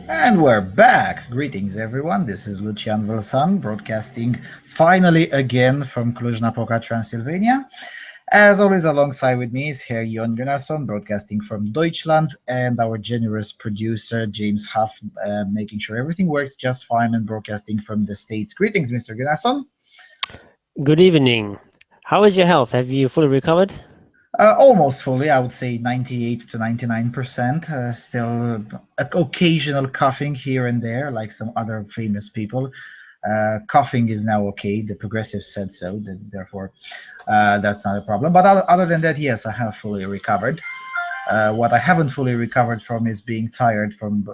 And we're back. Greetings, everyone. This is Lucian Vâlsan, broadcasting finally again from Cluj-Napoca, Transylvania. As always, alongside with me is here Jon Gunnarsson, broadcasting from Deutschland, and our generous producer, James Huff, making sure everything works just fine and broadcasting from the States. Greetings, Mr. Gunnarsson. Good evening. How is your health? Have you fully recovered? Almost fully, I would say 98 to 99%. Still occasional coughing here and there, like some other famous people. Coughing is now okay. The progressives said so, therefore that's not a problem. But other than that, yes, I have fully recovered. What I haven't fully recovered from is being tired from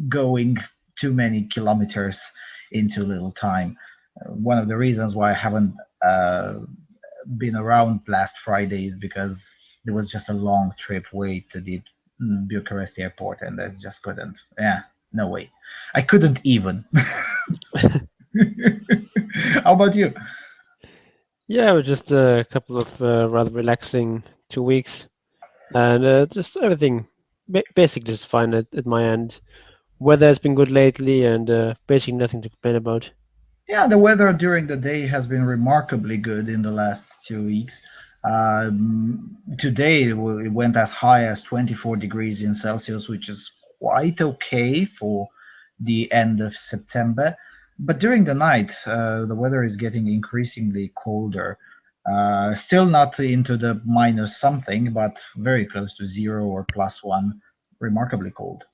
going too many kilometers in too little time. One of the reasons why I haven't been around last Friday is because there was just a long trip way to the Bucharest airport, and I just couldn't. Yeah, no way. I couldn't even. How about you? Yeah, it was just a couple of rather relaxing 2 weeks, and just everything basically just fine at my end. Weather has been good lately, and basically nothing to complain about. Yeah, the weather during the day has been remarkably good in the last 2 weeks. Today it went as high as 24 degrees in Celsius, which is quite okay for the end of September. But during the night, the weather is getting increasingly colder. Still not into the minus something, but very close to 0 or +1. Remarkably cold.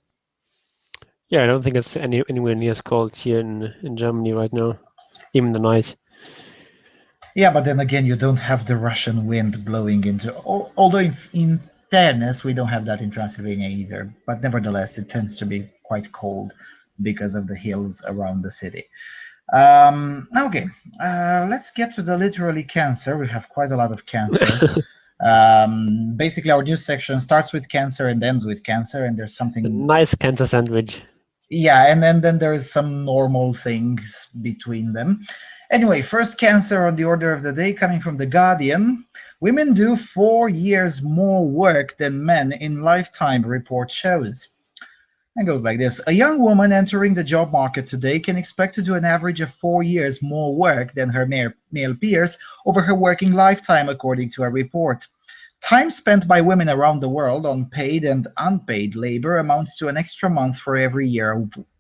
Yeah, I don't think it's anywhere near as cold here in Germany right now, even the night. Yeah, but then again, you don't have the Russian wind blowing into. Although, in fairness, we don't have that in Transylvania either. But nevertheless, it tends to be quite cold because of the hills around the city. Okay, let's get to the literally cancer. We have quite a lot of cancer. Basically, our news section starts with cancer and ends with cancer, and there's A something. nice cancer sandwich. Yeah, and then there is some normal things between them. Anyway, first cancer on the order of the day, coming from The Guardian. Women do 4 years more work than men in lifetime, report shows. And goes like this. A young woman entering the job market today can expect to do an average of 4 years more work than her male peers over her working lifetime, according to a report. Time spent by women around the world on paid and unpaid labor amounts to an extra month for every year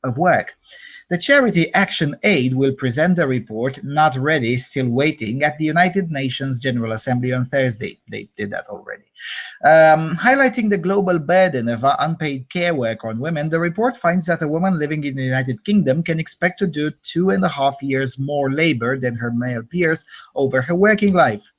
of work. The charity Action Aid will present the report, Not Ready, Still Waiting, at the United Nations General Assembly on Thursday. They did that already. Highlighting the global burden of unpaid care work on women, the report finds that a woman living in the United Kingdom can expect to do 2.5 years more labor than her male peers over her working life.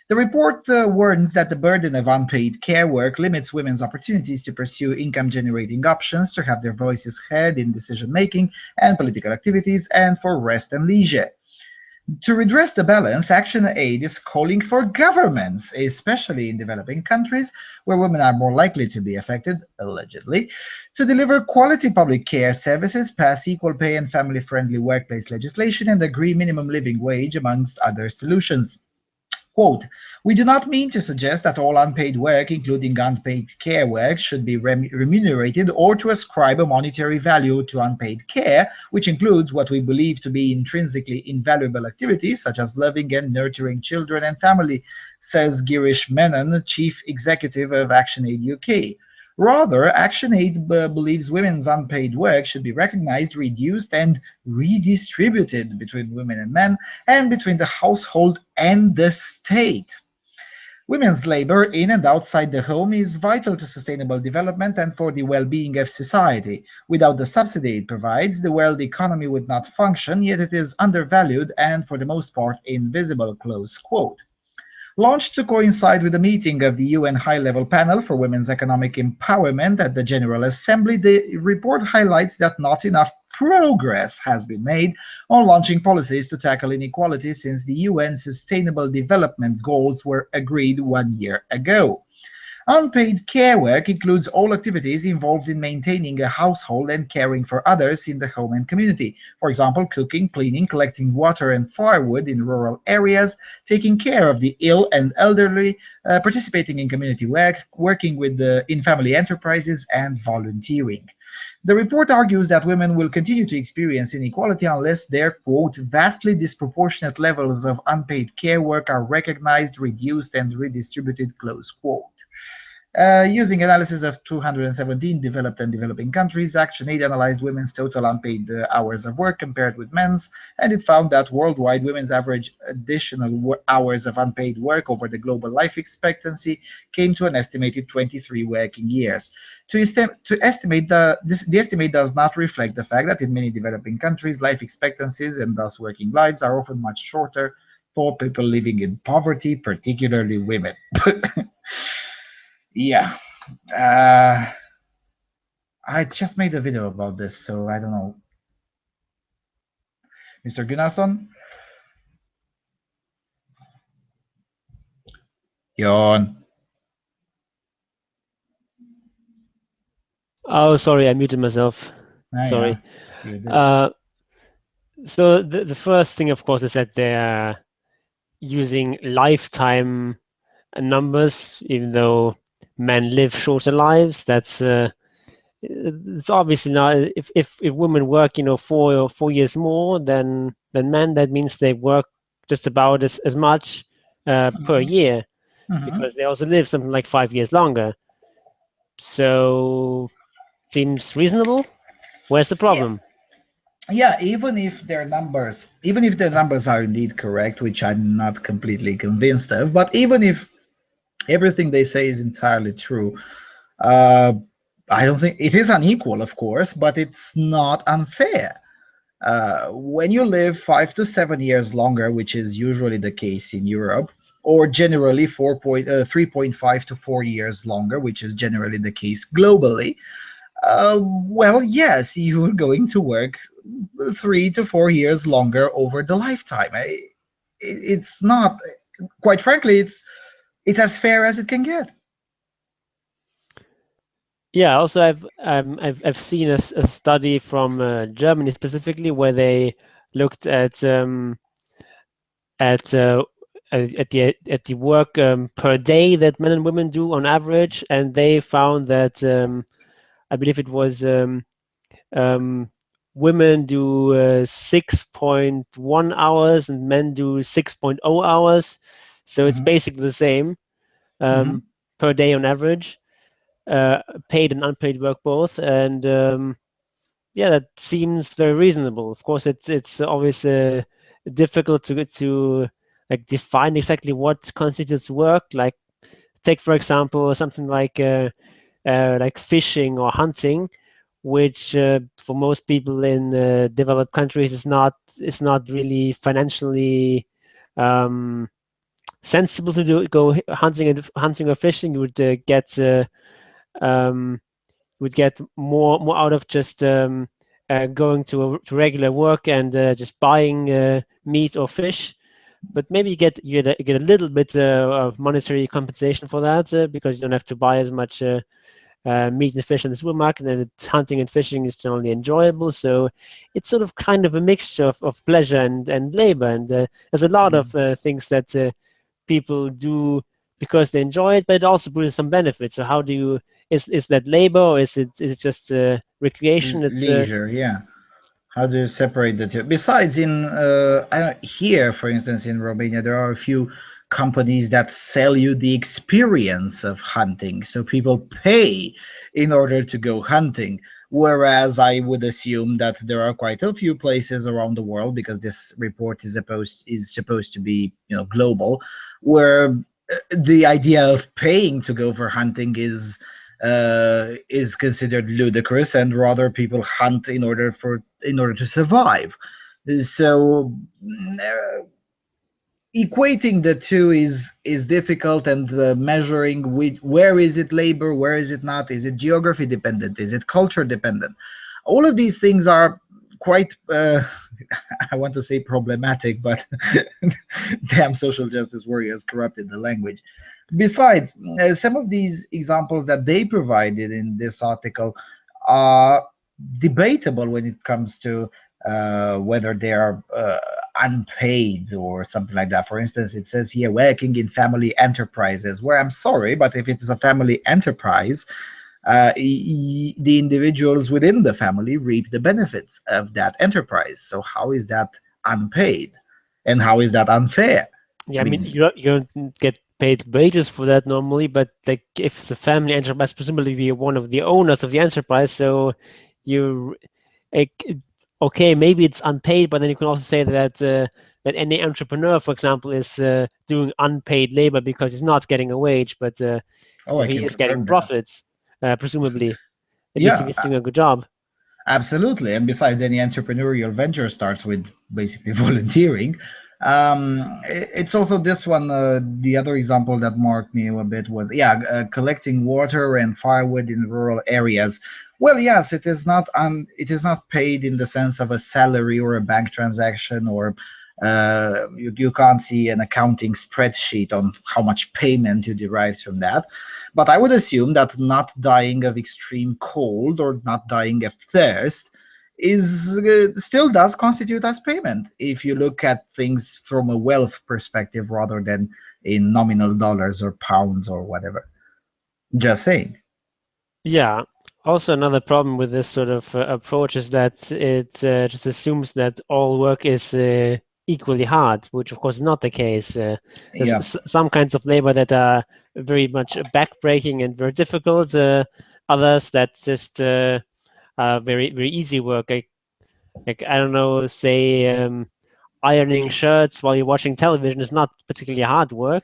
The report warns that the burden of unpaid care work limits women's opportunities to pursue income-generating options, to have their voices heard in decision-making and political activities, and for rest and leisure. To redress the balance, Action Aid is calling for governments, especially in developing countries where women are more likely to be affected, allegedly, to deliver quality public care services, pass equal pay and family-friendly workplace legislation, and agree minimum living wage, amongst other solutions. Quote, we do not mean to suggest that all unpaid work, including unpaid care work, should be remunerated or to ascribe a monetary value to unpaid care, which includes what we believe to be intrinsically invaluable activities, such as loving and nurturing children and family, says Girish Menon, Chief Executive of ActionAid UK. Rather, ActionAid believes women's unpaid work should be recognized, reduced, and redistributed between women and men, and between the household and the state. Women's labor in and outside the home is vital to sustainable development and for the well-being of society. Without the subsidy it provides, the world economy would not function, yet it is undervalued and, for the most part, invisible, close quote. Launched to coincide with the meeting of the UN High-Level Panel for Women's Economic Empowerment at the General Assembly, the report highlights that not enough progress has been made on launching policies to tackle inequality since the UN Sustainable Development Goals were agreed 1 year ago. Unpaid care work includes all activities involved in maintaining a household and caring for others in the home and community. For example, cooking, cleaning, collecting water and firewood in rural areas, taking care of the ill and elderly, participating in community work, working in family enterprises, and volunteering. The report argues that women will continue to experience inequality unless their, quote, vastly disproportionate levels of unpaid care work are recognized, reduced, and redistributed, close quote. Using analysis of 217 developed and developing countries, ActionAid analyzed women's total unpaid hours of work compared with men's, and it found that worldwide women's average additional hours of unpaid work over the global life expectancy came to an estimated 23 working years. The estimate does not reflect the fact that in many developing countries, life expectancies and thus working lives are often much shorter for people living in poverty, particularly women. Yeah. I just made a video about this, so I don't know. Mr. Gunnarsson? Jon. Oh, sorry, I muted myself. Sorry. Yeah, you did. So the first thing, of course, is that they're using lifetime numbers, even though men live shorter lives. That's it's obviously not. If women work, 4 years more than men, that means they work just about as much per year, because they also live something like 5 years longer. So seems reasonable. Where's the problem? Yeah, even if their numbers are indeed correct, which I'm not completely convinced of, but even if everything they say is entirely true, I don't think it is unequal, of course, but it's not unfair. When you live 5 to 7 years longer, which is usually the case in Europe, or generally 3.5 to 4 years longer, which is generally the case globally, well, yes, you're going to work 3 to 4 years longer over the lifetime. It's not, quite frankly, it's as fair as it can get. Yeah. Also, I've seen a study from Germany specifically, where they looked at the work per day that men and women do on average, and they found that I believe it was women do 6.1 hours and men do 6.0 hours. So it's basically the same per day on average, paid and unpaid work both. And yeah, that seems very reasonable. Of course, it's always difficult to like define exactly what constitutes work. Like, take for example something like fishing or hunting, which for most people in developed countries is not really financially sensible to go hunting or fishing. You would get more out of just going to regular work and just buying meat or fish. But maybe you get a little bit of monetary compensation for that, because you don't have to buy as much meat and fish in the supermarket, and hunting and fishing is generally enjoyable. So it's sort of kind of a mixture of pleasure and labor. And there's a lot of things that people do because they enjoy it, but it also brings some benefits. So how do you, is that labor, or is it just recreation? It's leisure, yeah. How do you separate the two? Besides, here, for instance, in Romania, there are a few companies that sell you the experience of hunting. So people pay in order to go hunting. Whereas I would assume that there are quite a few places around the world, because this report is supposed to be global, where the idea of paying to go for hunting is considered ludicrous, and rather people hunt in order to survive. So equating the two is difficult, and measuring where is it labor, where is it not, is it geography dependent, is it culture dependent. All of these things are quite I want to say problematic, but damn, social justice warriors corrupted the language. Besides, some of these examples that they provided in this article are debatable when it comes to whether they are unpaid or something like that. For instance, it says here working in family enterprises, where I'm sorry, but if it is a family enterprise, the individuals within the family reap the benefits of that enterprise. So how is that unpaid, and how is that unfair? Yeah, I I mean, mean, you don't get paid wages for that normally, but like if it's a family enterprise, presumably you're one of the owners of the enterprise, so you like, okay, maybe it's unpaid, but then you can also say that that any entrepreneur, for example, is doing unpaid labor because he's not getting a wage, but oh, I he can is getting confirm that. profits, presumably, at least if Yeah, he's doing a good job. absolutely. And besides, any entrepreneurial venture starts with basically volunteering. It's also this one. The other example that marked me a bit was, yeah, collecting water and firewood in rural areas. Well, yes, it is not paid in the sense of a salary or a bank transaction, or you can't see an accounting spreadsheet on how much payment you derive from that. But I would assume that not dying of extreme cold or not dying of thirst is still does constitute as payment if you look at things from a wealth perspective rather than in nominal dollars or pounds or whatever. Just saying. Yeah. Also, another problem with this sort of approach is that it just assumes that all work is equally hard, which of course is not the case. There's Yeah. some kinds of labor that are very much backbreaking and very difficult. Others that just are very very easy work. Like I don't know, say ironing shirts while you're watching television is not particularly hard work,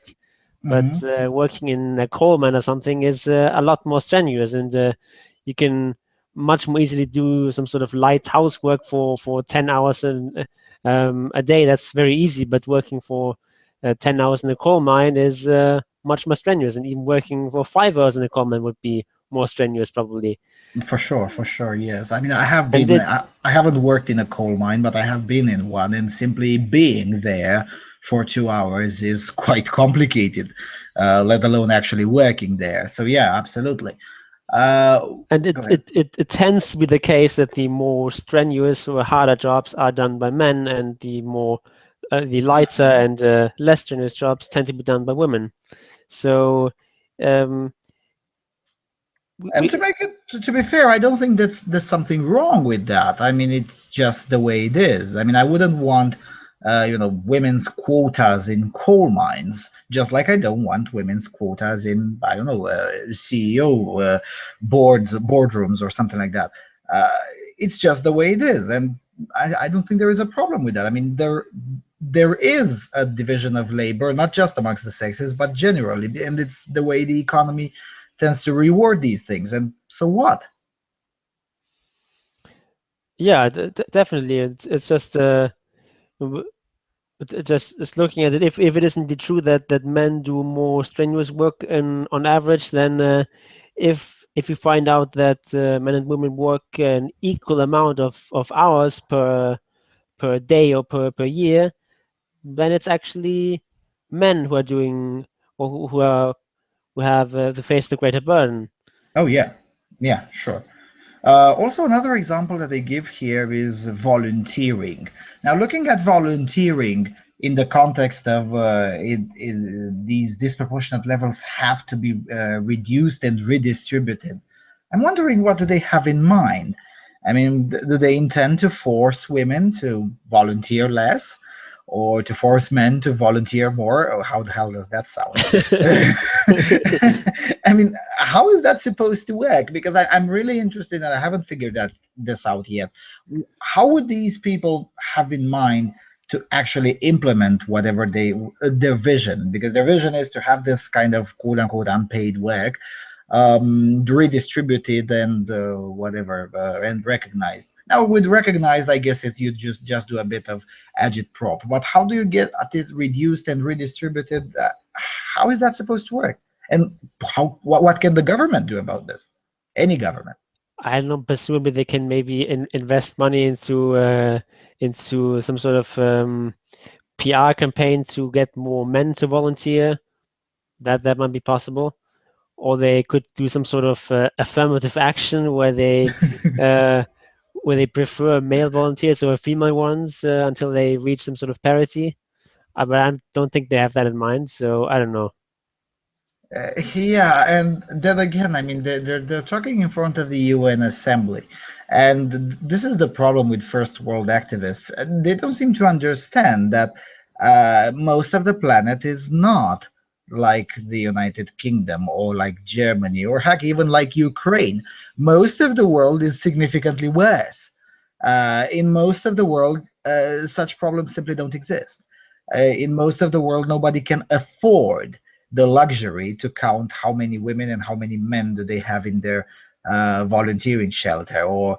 but Hmm. working in a coal mine or something is a lot more strenuous, and you can much more easily do some sort of light housework for 10 hours a day. That's very easy, but working for 10 hours in a coal mine is much more strenuous, and even working for 5 hours in a coal mine would be more strenuous probably. For sure, yes. I mean, I have And been, it I haven't worked in a coal mine, but I have been in one, and simply being there for 2 hours is quite complicated, let alone actually working there. So, yeah, absolutely. Uh, and Go it, ahead. it, it, it tends to be the case that the more strenuous or harder jobs are done by men, and the lighter and less strenuous jobs tend to be done by women. So um, And to make it to be fair, I don't think there's something wrong with that. I mean, it's just the way it is. I mean, I wouldn't want, women's quotas in coal mines, just like I don't want women's quotas in, I don't know, CEO boardrooms or something like that. Uh, it's just the way it is, and I don't think there is a problem with that. I mean, there is a division of labor, not just amongst the sexes, but generally, and it's the way the economy tends to reward these things. And so what? yeah, definitely. It's just w- just looking at it. If it is indeed true that men do more strenuous work on average, then if you find out that men and women work an equal amount of hours per day or per year, then it's actually men who are doing or who have to face the greater burden. Oh, yeah. Yeah, sure. Also, another example that they give here is volunteering. Now, looking at volunteering in the context of these disproportionate levels have to be reduced and redistributed, I'm wondering, what do they have in mind? I mean, do they intend to force women to volunteer less, or to force men to volunteer more? Or how the hell does that sound? I mean, how is that supposed to work? Because I'm really interested, and I haven't figured this out yet. How would these people have in mind to actually implement whatever their vision? Because their vision is to have this kind of quote unquote unpaid work redistributed and whatever and recognized. Now, with recognized, I guess you just do a bit of agitprop. But how do you get at it reduced and redistributed? How is that supposed to work? And what can the government do about this? Any government? I don't know, presumably they can maybe invest money into some sort of PR campaign to get more men to volunteer. That might be possible. Or they could do some sort of affirmative action uh, where they prefer male volunteers over female ones until they reach some sort of parity. But I don't think they have that in mind, so I don't know. Yeah, and then again, I mean, they're talking in front of the UN Assembly, and this is the problem with first world activists. They don't seem to understand that most of the planet is not like the United Kingdom or like Germany or heck, even like Ukraine. Most of the world is significantly worse. In most of the world, such problems simply don't exist. In most of the world, nobody can afford the luxury to count how many women and how many men do they have in their volunteering shelter or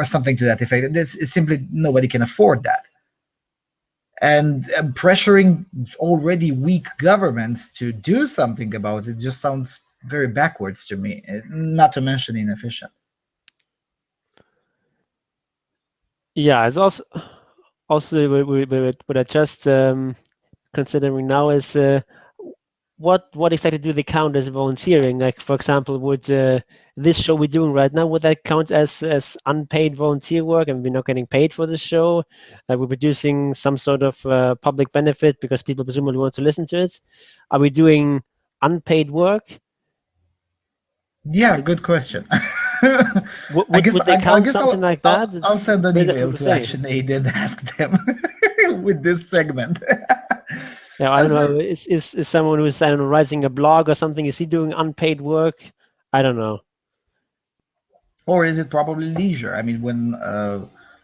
something to that effect. This is simply nobody can afford that. And pressuring already weak governments to do something about it just sounds very backwards to me, not to mention inefficient. Yeah, it's also what I just considering now is what exactly do they count as volunteering? Like, for example, would this show we're doing right now, would that count as unpaid volunteer work and we're not getting paid for the show? We're producing some sort of public benefit because people presumably want to listen to it. Are we doing unpaid work? Yeah, good question. Would they I count guess something like that? I'll send It's an very email difficult to to say. ActionAid and ask them with this segment. Yeah, I don't So, know. Is someone who's, I don't know, writing a blog or something? Is he doing unpaid work? I don't know. or is it probably leisure? I mean,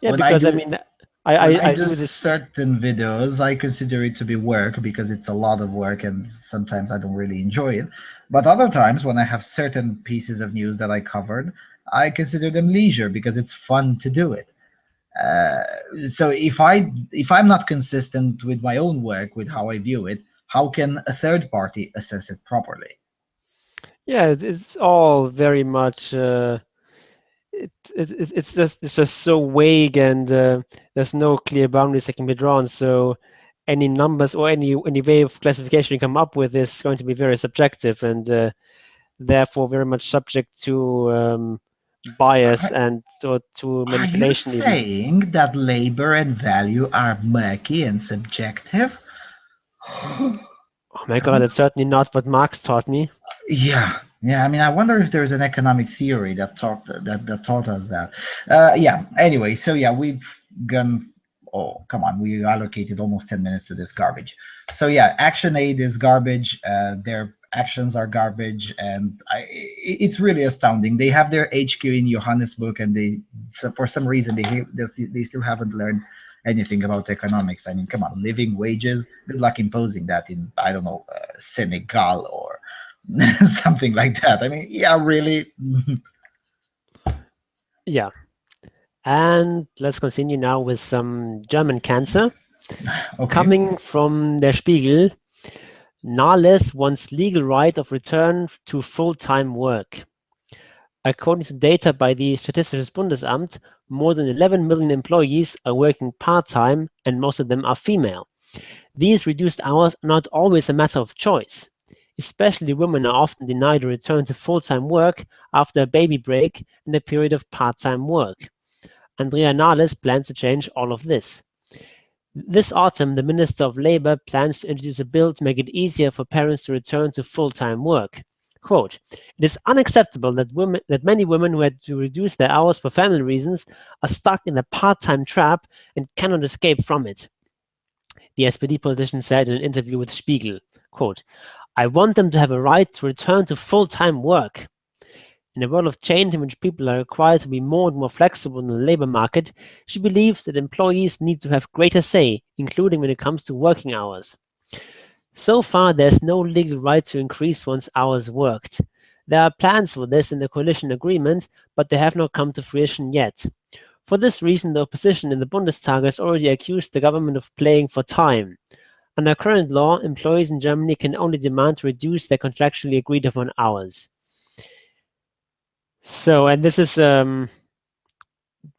Yeah, when I because I do mean, when I I do do this. certain videos, I consider it to be work because it's a lot of work and sometimes I don't really enjoy it. But other times, when I have certain pieces of news that I covered, I consider them leisure because it's fun to do it. Uh, so if I'm not consistent with my own work, with how I view it, how can a third party assess it properly? Yeah, it's all very much. It's just so vague, and there's no clear boundaries that can be drawn. So any numbers or any way of classification you come up with is going to be very subjective and therefore very much subject to bias Are, and so to are you manipulation even. saying that labor and value are murky and subjective? Oh my God, that's certainly not what Marx taught me. Yeah, yeah. I mean, I wonder if there's an economic theory that taught us that. Yeah. Anyway, so yeah, we've gone. Oh, come on, we allocated almost 10 minutes to this garbage. So yeah, Action Aid is garbage. Their actions are garbage, and it's really astounding. They have their HQ in Johannesburg, and for some reason they still haven't learned anything about economics. I mean, come on, living wages. Good luck imposing that in, I don't know, Senegal or something like that. I mean, yeah, really. Yeah. And let's continue now with some German cancer. Okay. Coming from Der Spiegel, Nahles wants legal right of return to full-time work. According to data by the Statistisches Bundesamt, more than 11 million employees are working part-time and most of them are female. These reduced hours are not always a matter of choice. Especially women are often denied a return to full-time work after a baby break and a period of part-time work. Andrea Nahles plans to change all of this. This autumn, the Minister of Labour plans to introduce a bill to make it easier for parents to return to full-time work. Quote, "It is unacceptable that many women who had to reduce their hours for family reasons are stuck in the part-time trap and cannot escape from it," the SPD politician said in an interview with Spiegel. Quote, "I want them to have a right to return to full-time work." In a world of change in which people are required to be more and more flexible in the labor market, she believes that employees need to have greater say, including when it comes to working hours. So far, there's no legal right to increase one's hours worked. There are plans for this in the coalition agreement, but they have not come to fruition yet. For this reason, the opposition in the Bundestag has already accused the government of playing for time. Under current law, employees in Germany can only demand to reduce their contractually agreed upon hours. So, and this is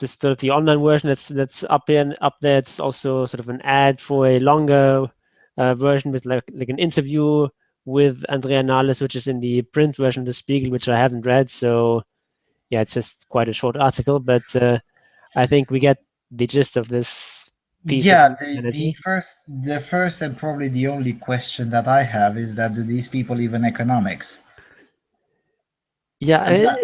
just sort of the online version that's up there. It's also sort of an ad for a longer version with like an interview with Andrea Nahles, which is in the print version of the Spiegel, which I haven't read. So yeah, it's just quite a short article, but I think we get the gist of this piece of Yeah, humanity. the first and probably the only question that I have is that do these people even economics? Yeah,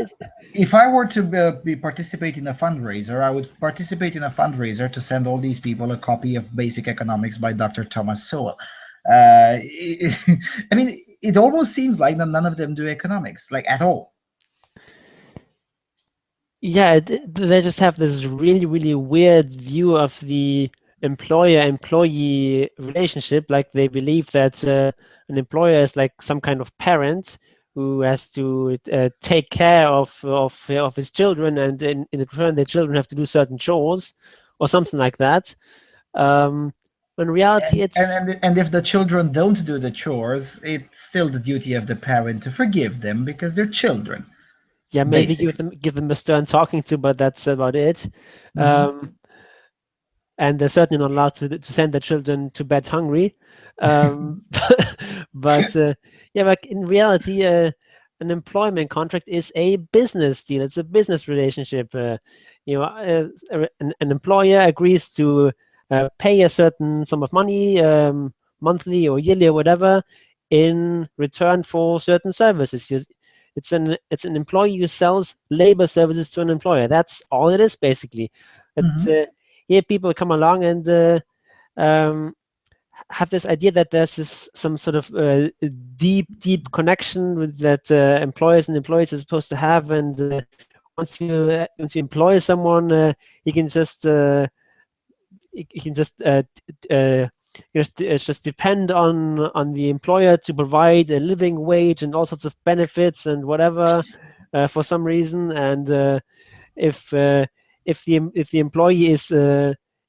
If I were to be participate in a fundraiser, I would participate in a fundraiser to send all these people a copy of Basic Economics by Dr. Thomas Sowell. I mean, it almost seems like that none of them do economics, like at all. yeah, they just have this really, really weird view of the employer-employee relationship. Like they believe that an employer is like some kind of parent who has to take care of his children, and in return, their children have to do certain chores or something like that. In reality, it's And if the children don't do the chores, it's still the duty of the parent to forgive them because they're children, yeah, maybe basically. give them a stern talking to, but that's about it. Hmm. Um, and they're certainly not allowed to send their children to bed hungry. Um, but yeah, like in reality, an employment contract is a business deal. It's a business relationship. An employer agrees to pay a certain sum of money, monthly or yearly or whatever, in return for certain services. It's an employee who sells labor services to an employer. That's all it is, basically. It's Hmm. Here people come along and um, have this idea that there's some sort of deep connection with that employers and employees are supposed to have, and once you employ someone, you can just you can just depend on the employer to provide a living wage and all sorts of benefits and whatever for some reason, and if if the employee is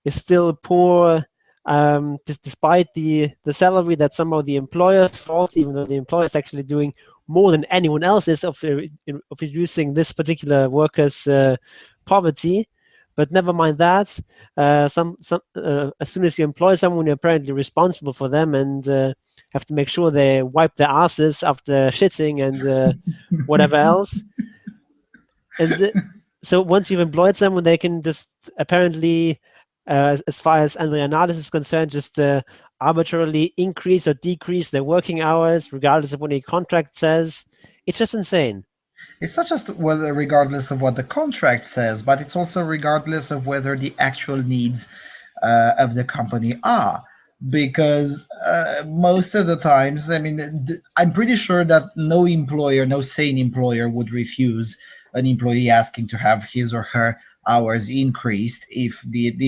still poor, despite the salary, that's somehow the employer's fault, even though the employer is actually doing more than anyone else is of reducing this particular worker's poverty. But never mind that. As soon as you employ someone, you're apparently responsible for them and have to make sure they wipe their asses after shitting and whatever else. And so once you've employed someone, they can just apparently, as far as Andrea Nahles is concerned, just arbitrarily increase or decrease their working hours, regardless of what a contract says. It's just insane. It's not just whether regardless of what the contract says, but it's also regardless of whether the actual needs of the company are. Because most of the times, I mean, I'm pretty sure that no employer, no sane employer would refuse an employee asking to have his or her hours increased if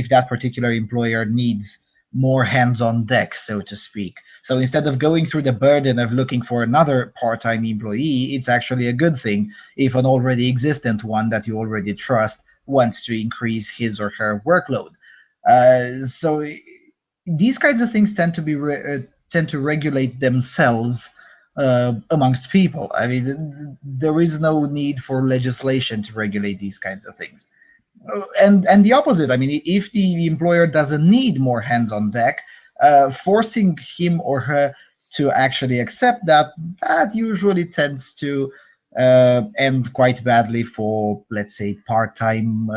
that particular employer needs more hands on deck, so to speak. So instead of going through the burden of looking for another part-time employee, it's actually a good thing if an already existent one that you already trust wants to increase his or her workload. So these kinds of things tend to regulate themselves amongst people. I mean, there is no need for legislation to regulate these kinds of things. And the opposite. I mean, if the employer doesn't need more hands on deck, forcing him or her to actually accept that usually tends to end quite badly for, let's say, part-time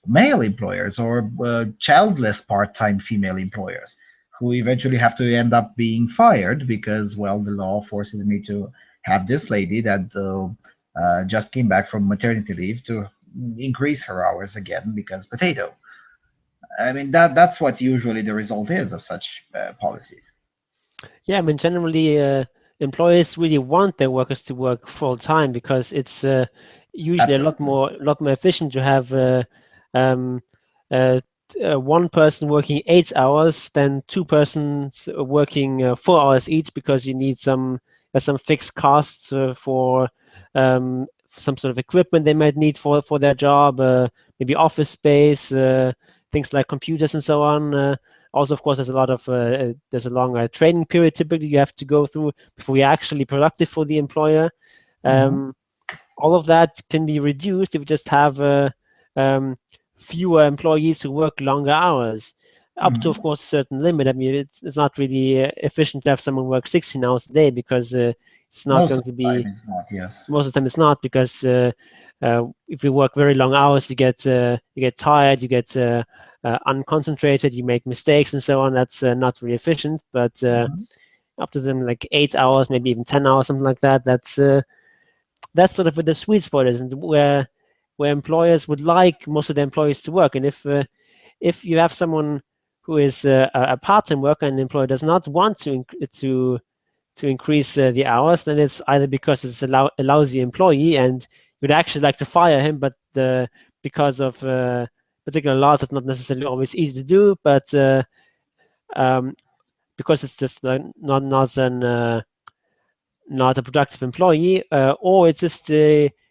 male employers or childless part-time female employers who eventually have to end up being fired because, well, the law forces me to have this lady that just came back from maternity leave to increase her hours again because potato. I mean, that's what usually the result is of such policies. Yeah, I mean, generally, employers really want their workers to work full time because it's usually Absolutely. a lot more efficient to have um, uh, one person working 8 hours than two persons working 4 hours each, because you need some fixed costs for some sort of equipment they might need for their job, maybe office space, things like computers and so on. Also, of course, there's a long training period typically you have to go through before you're actually productive for the employer. Hmm. Um, all of that can be reduced if we just have um, fewer employees who work longer hours, up to, of course, a certain limit. I mean, it's not really efficient to have someone work 16 hours a day, because it's not Most going of to the time be, it's not, yes. most of the time it's not, because if you work very long hours, you get tired, you get unconcentrated, you make mistakes and so on. That's not really efficient. But Mhm. up to them like 8 hours, maybe even 10 hours, something like that. That's sort of where the sweet spot is, and where employers would like most of their employees to work. And if you have someone who is a part-time worker and the employer does not want to increase the hours, then it's either because it's a lousy employee and you'd actually like to fire him, but because of particular laws, it's not necessarily always easy to do. But um, because it's just not a productive employee, or it's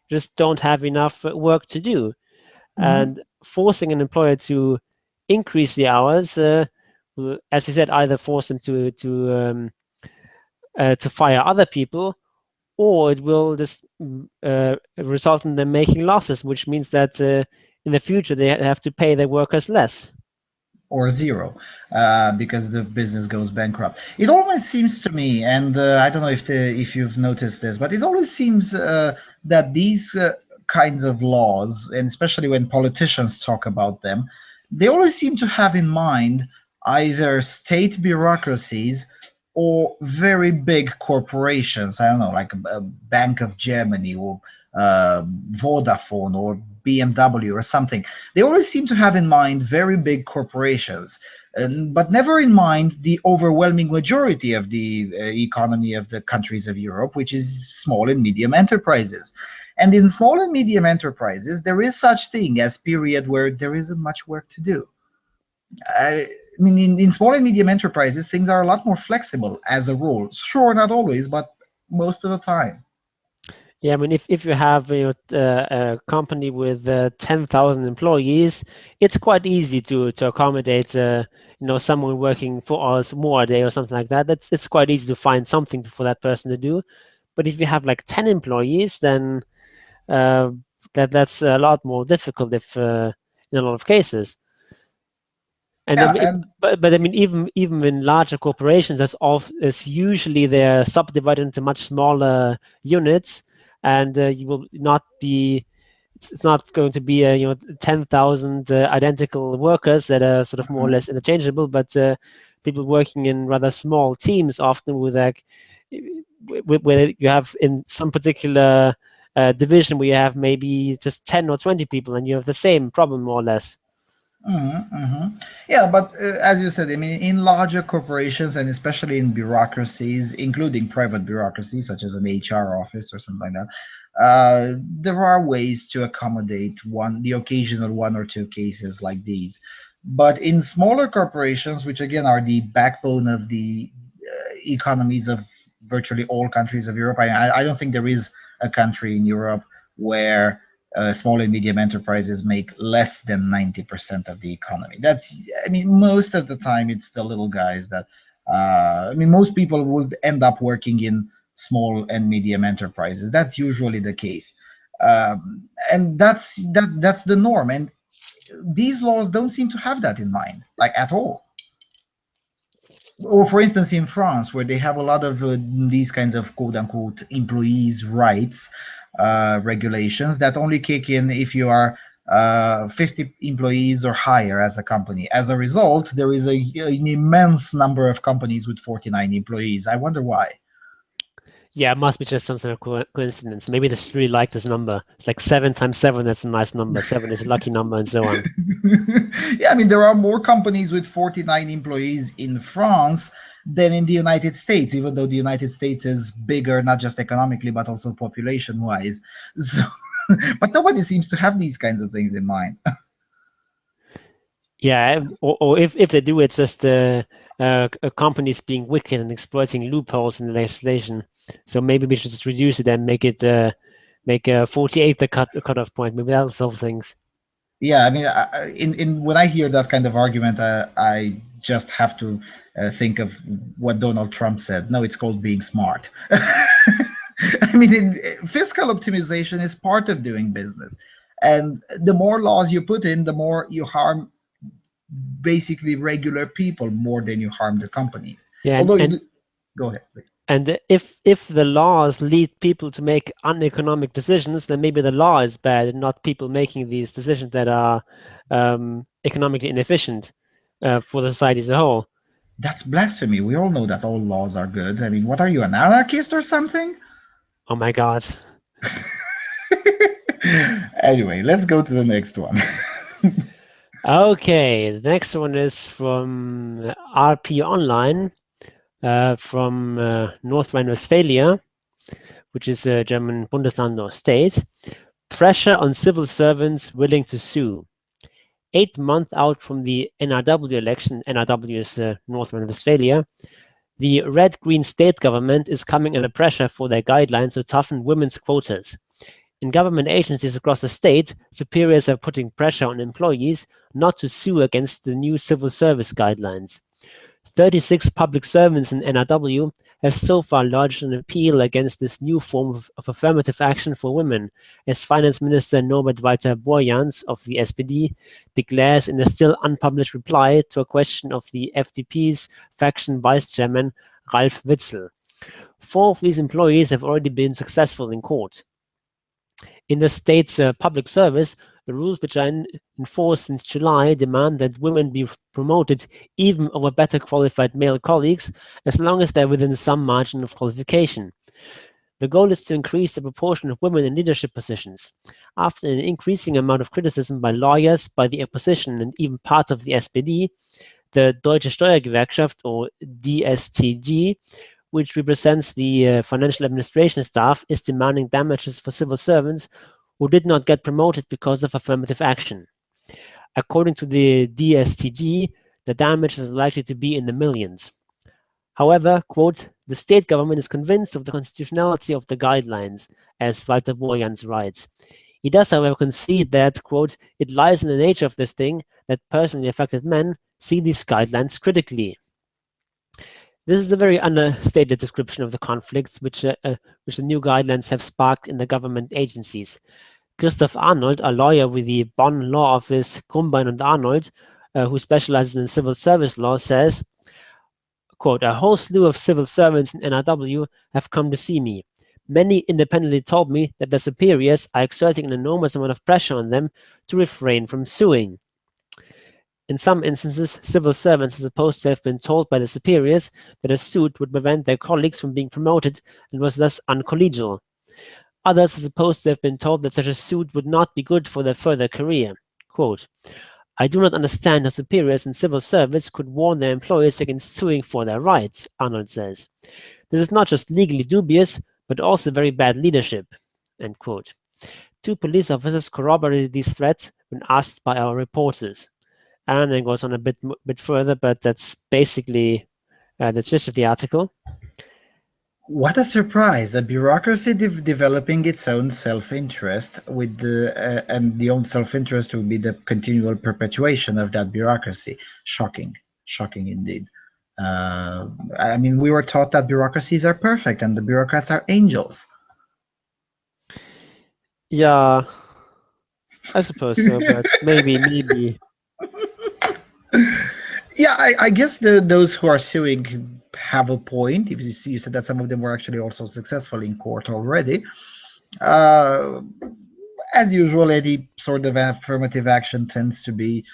just don't have enough work to do. Mhm. And forcing an employer to increase the hours, will, as you said, either force them to fire other people, or it will just result in them making losses, which means that in the future they have to pay their workers less. Or zero, because the business goes bankrupt. It always seems to me, and I don't know if you've noticed this, but it always seems that these kinds of laws, and especially when politicians talk about them, they always seem to have in mind either state bureaucracies or very big corporations. I don't know, like a Bank of Germany or Vodafone or BMW or something. They always seem to have in mind very big corporations, but never in mind the overwhelming majority of the economy of the countries of Europe, which is small and medium enterprises. And in small and medium enterprises, there is such thing as period where there isn't much work to do. I mean, in small and medium enterprises, things are a lot more flexible as a rule. Sure, not always, but most of the time. Yeah, I mean, if you have a company with 10,000 employees, it's quite easy to accommodate someone working 4 hours more a day or something like that. It's quite easy to find something for that person to do. But if you have like 10 employees, then uh, that's a lot more difficult if in a lot of cases. And Yeah, and but I mean, even in larger corporations, as usually they're subdivided into much smaller units, and you will not be. It's not going to be 10,000 identical workers that are sort of more or mhm. less interchangeable, but people working in rather small teams, often with like where you have in some particular division where you have maybe just 10 or 20 people, and you have the same problem more or less. Yeah, but as you said, I mean, in larger corporations and especially in bureaucracies, including private bureaucracies such as an HR office or something like that, there are ways to accommodate the occasional one or two cases like these. But in smaller corporations, which again are the backbone of the economies of virtually all countries of Europe, I don't think there is a country in Europe where small and medium enterprises make less than 90% of the economy. I mean, most of the time it's the little guys that, I mean, most people would end up working in small and medium enterprises. That's usually the case. And that's the norm. And these laws don't seem to have that in mind, like at all. Or for instance, in France, where they have a lot of these kinds of quote unquote employees' rights regulations that only kick in if you are 50 employees or higher as a company. As a result, there is an immense number of companies with 49 employees. I wonder why. Yeah, it must be just some sort of coincidence. Maybe they just really like this number. It's like 7 times 7, that's a nice number. 7 is a lucky number, and so on. Yeah, I mean, there are more companies with 49 employees in France than in the United States, even though the United States is bigger, not just economically, but also population wise. So, but nobody seems to have these kinds of things in mind. Yeah, or if they do, it's just companies being wicked and exploiting loopholes in the legislation. So maybe we should just reduce it and make 48 the cutoff point. Maybe that'll solve things. Yeah, I mean, in when I hear that kind of argument, I just have to think of what Donald Trump said. No, it's called being smart. I mean, fiscal optimization is part of doing business. And the more laws you put in, the more you harm basically regular people more than you harm the companies. Yeah, Although, go ahead, please. and if the laws lead people to make uneconomic decisions, then maybe the law is bad and not people making these decisions that are economically inefficient for the society as a whole. That's blasphemy. We all know that all laws are good. I mean, what are you, an anarchist or something? Oh my God. Anyway, let's go to the next one. Okay, the next one is from RP Online, from North Rhine-Westphalia, which is a German Bundesland or state. Pressure on civil servants willing to sue. 8 months out from the NRW election, NRW is North Rhine-Westphalia, the red-green state government is coming under pressure for their guidelines to toughen women's quotas. In government agencies across the state, superiors are putting pressure on employees not to sue against the new civil service guidelines. 36 public servants in NRW have so far lodged an appeal against this new form of affirmative action for women, as Finance Minister Norbert Walter Borjans of the SPD declares in a still unpublished reply to a question of the FDP's faction vice chairman Ralf Witzel. 4 of these employees have already been successful in court. In the state's public service, the rules which are in force since July demand that women be promoted even over better qualified male colleagues, as long as they're within some margin of qualification. The goal is to increase the proportion of women in leadership positions. After an increasing amount of criticism by lawyers, by the opposition, and even parts of the SPD, the Deutsche Steuergewerkschaft, or DSTG, which represents the financial administration staff, is demanding damages for civil servants who did not get promoted because of affirmative action. According to the DSTG, the damage is likely to be in the millions. However, quote, the state government is convinced of the constitutionality of the guidelines, as Walter Borjans writes. He does, however, concede that, quote, it lies in the nature of this thing that personally affected men see these guidelines critically. This is a very understated description of the conflicts which the new guidelines have sparked in the government agencies. Christoph Arnold, a lawyer with the Bonn law office Krumbein und Arnold, who specializes in civil service law, says, quote, a whole slew of civil servants in NRW have come to see me. Many independently told me that their superiors are exerting an enormous amount of pressure on them to refrain from suing. In some instances, civil servants are supposed to have been told by the superiors that a suit would prevent their colleagues from being promoted and was thus uncollegial. Others are supposed to have been told that such a suit would not be good for their further career. Quote, I do not understand how superiors in civil service could warn their employees against suing for their rights, Arnold says. This is not just legally dubious, but also very bad leadership. End quote. 2 police officers corroborated these threats when asked by our reporters. And then goes on a bit further, but that's basically the gist of the article. What a surprise! A bureaucracy developing its own self-interest, with and the own self-interest will be the continual perpetuation of that bureaucracy. Shocking, shocking indeed. I mean, we were taught that bureaucracies are perfect and the bureaucrats are angels. Yeah, I suppose so, but maybe. Yeah, I guess those who are suing have a point. If you said that some of them were actually also successful in court already. As usual, any sort of affirmative action tends to breed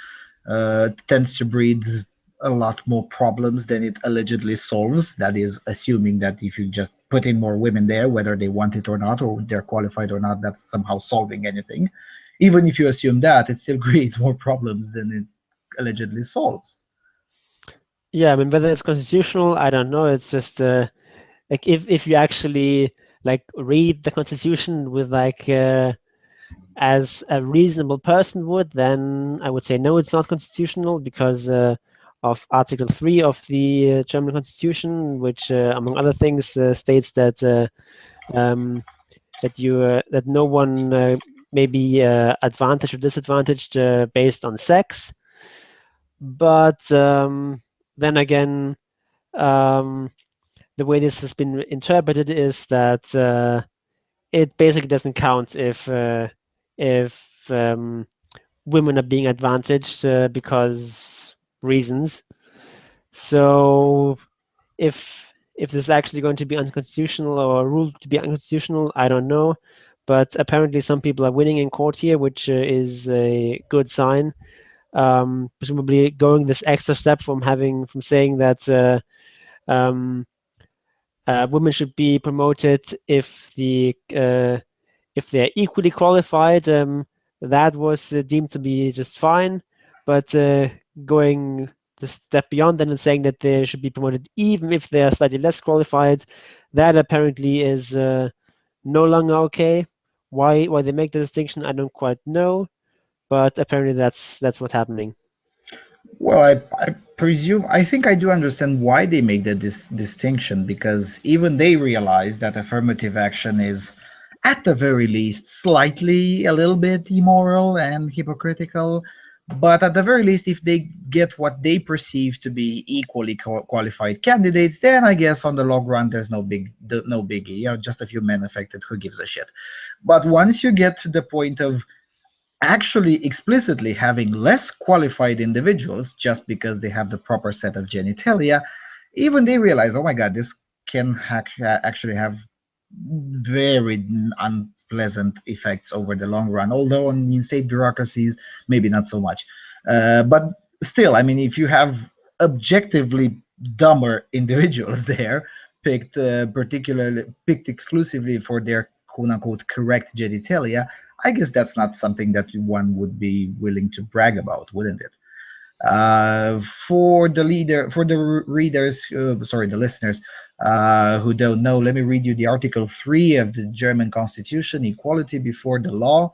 a lot more problems than it allegedly solves. That is, assuming that if you just put in more women there, whether they want it or not, or they're qualified or not, that's somehow solving anything. Even if you assume that, it still creates more problems than it allegedly solves. Yeah, I mean, whether it's constitutional, I don't know. It's just like if you actually like read the Constitution with like as a reasonable person would, then I would say no, it's not constitutional because of Article 3 of the German Constitution, which, among other things, states that that no one may be advantaged or disadvantaged based on sex. But then again, the way this has been interpreted is that it basically doesn't count if women are being advantaged because reasons. So if this is actually going to be unconstitutional or ruled to be unconstitutional, I don't know. But apparently, some people are winning in court here, which is a good sign. Presumably, going this extra step from saying that women should be promoted if they're equally qualified. That was deemed to be just fine, but going the step beyond that and saying that they should be promoted even if they are slightly less qualified, that apparently is no longer okay. Why they make the distinction, I don't quite know, but apparently that's what's happening. Well, I presume, I think I do understand why they make that distinction, because even they realize that affirmative action is, at the very least, slightly a little bit immoral and hypocritical. But at the very least, if they get what they perceive to be equally qualified candidates, then I guess on the long run, there's no biggie. You know, just a few men affected. Who gives a shit? But once you get to the point of actually explicitly having less qualified individuals just because they have the proper set of genitalia, even they realize, oh my god, this can actually have very unpleasant effects over the long run. Although in state bureaucracies, maybe not so much. But still, I mean, if you have objectively dumber individuals there, picked exclusively for their quote unquote correct genitalia, I guess that's not something that one would be willing to brag about, wouldn't it? For the readers, sorry, the listeners who don't know, let me read you the Article 3 of the German Constitution: equality before the law.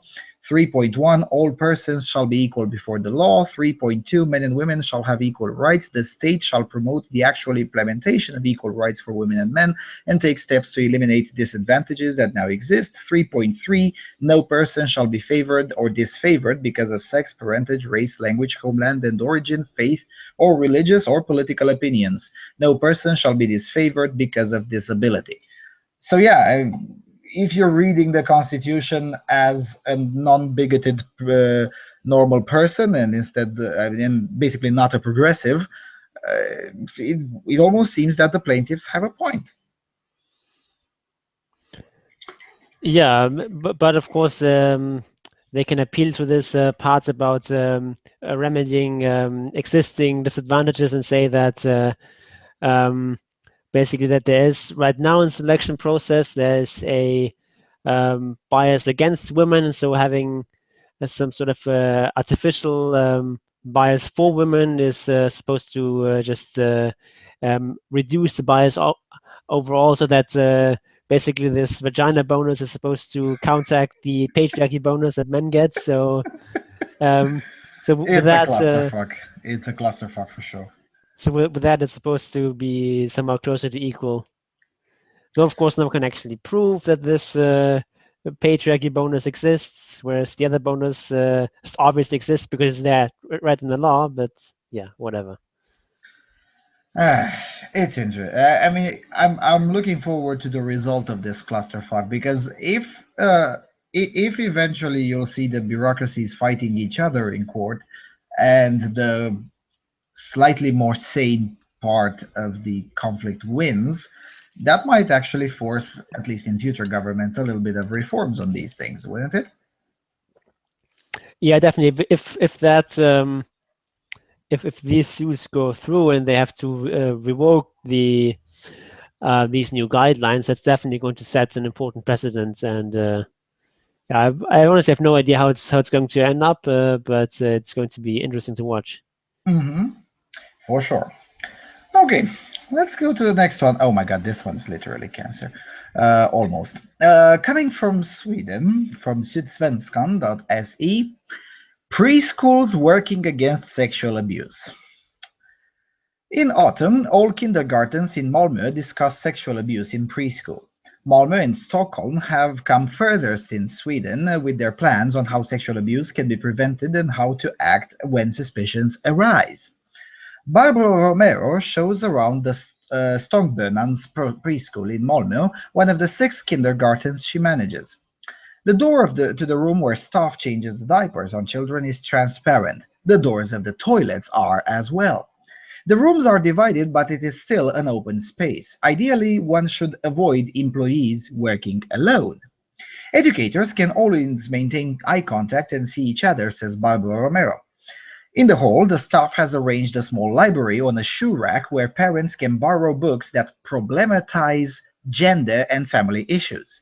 3.1, all persons shall be equal before the law. 3.2, men and women shall have equal rights. The state shall promote the actual implementation of equal rights for women and men and take steps to eliminate disadvantages that now exist. 3.3, no person shall be favored or disfavored because of sex, parentage, race, language, homeland and origin, faith, or religious or political opinions. No person shall be disfavored because of disability. So yeah, if you're reading the Constitution as a non-bigoted normal person, and instead, and basically not a progressive, it almost seems that the plaintiffs have a point. Yeah, but of course, they can appeal to this parts about remedying existing disadvantages and say that basically that there is right now in selection process there's a bias against women, and so having some sort of artificial bias for women is supposed to just reduce the bias overall, so that basically this vagina bonus is supposed to counteract the patriarchy bonus that men get. So with It's that, a clusterfuck. It's a clusterfuck for sure. so with that, it's supposed to be somehow closer to equal. Though, of course, no one can actually prove that this patriarchy bonus exists, whereas the other bonus obviously exists because it's there right in the law. But yeah, whatever. It's interesting. I mean, I'm looking forward to the result of this clusterfuck, because if eventually you'll see the bureaucracies fighting each other in court, and the slightly more sane part of the conflict wins, that might actually force, at least in future governments, a little bit of reforms on these things, wouldn't it? Yeah, definitely. If that if these suits go through and they have to revoke these new guidelines, that's definitely going to set an important precedent. And I honestly have no idea how it's going to end up, but it's going to be interesting to watch. For sure. Okay, let's go to the next one. Oh my god, this one's literally cancer. Almost. Coming from Sweden, from sydsvenskan.se, preschools working against sexual abuse. In autumn, all kindergartens in Malmö discuss sexual abuse in preschool. Malmö and Stockholm have come furthest in Sweden with their plans on how sexual abuse can be prevented and how to act when suspicions arise. Barbara Romero shows around Stångbönans preschool in Malmö, one of the 6 kindergartens she manages. The door to the room where staff changes the diapers on children is transparent. The doors of the toilets are as well. The rooms are divided, but it is still an open space. Ideally, one should avoid employees working alone. Educators can always maintain eye contact and see each other, says Barbara Romero. In the hall, the staff has arranged a small library on a shoe rack where parents can borrow books that problematize gender and family issues.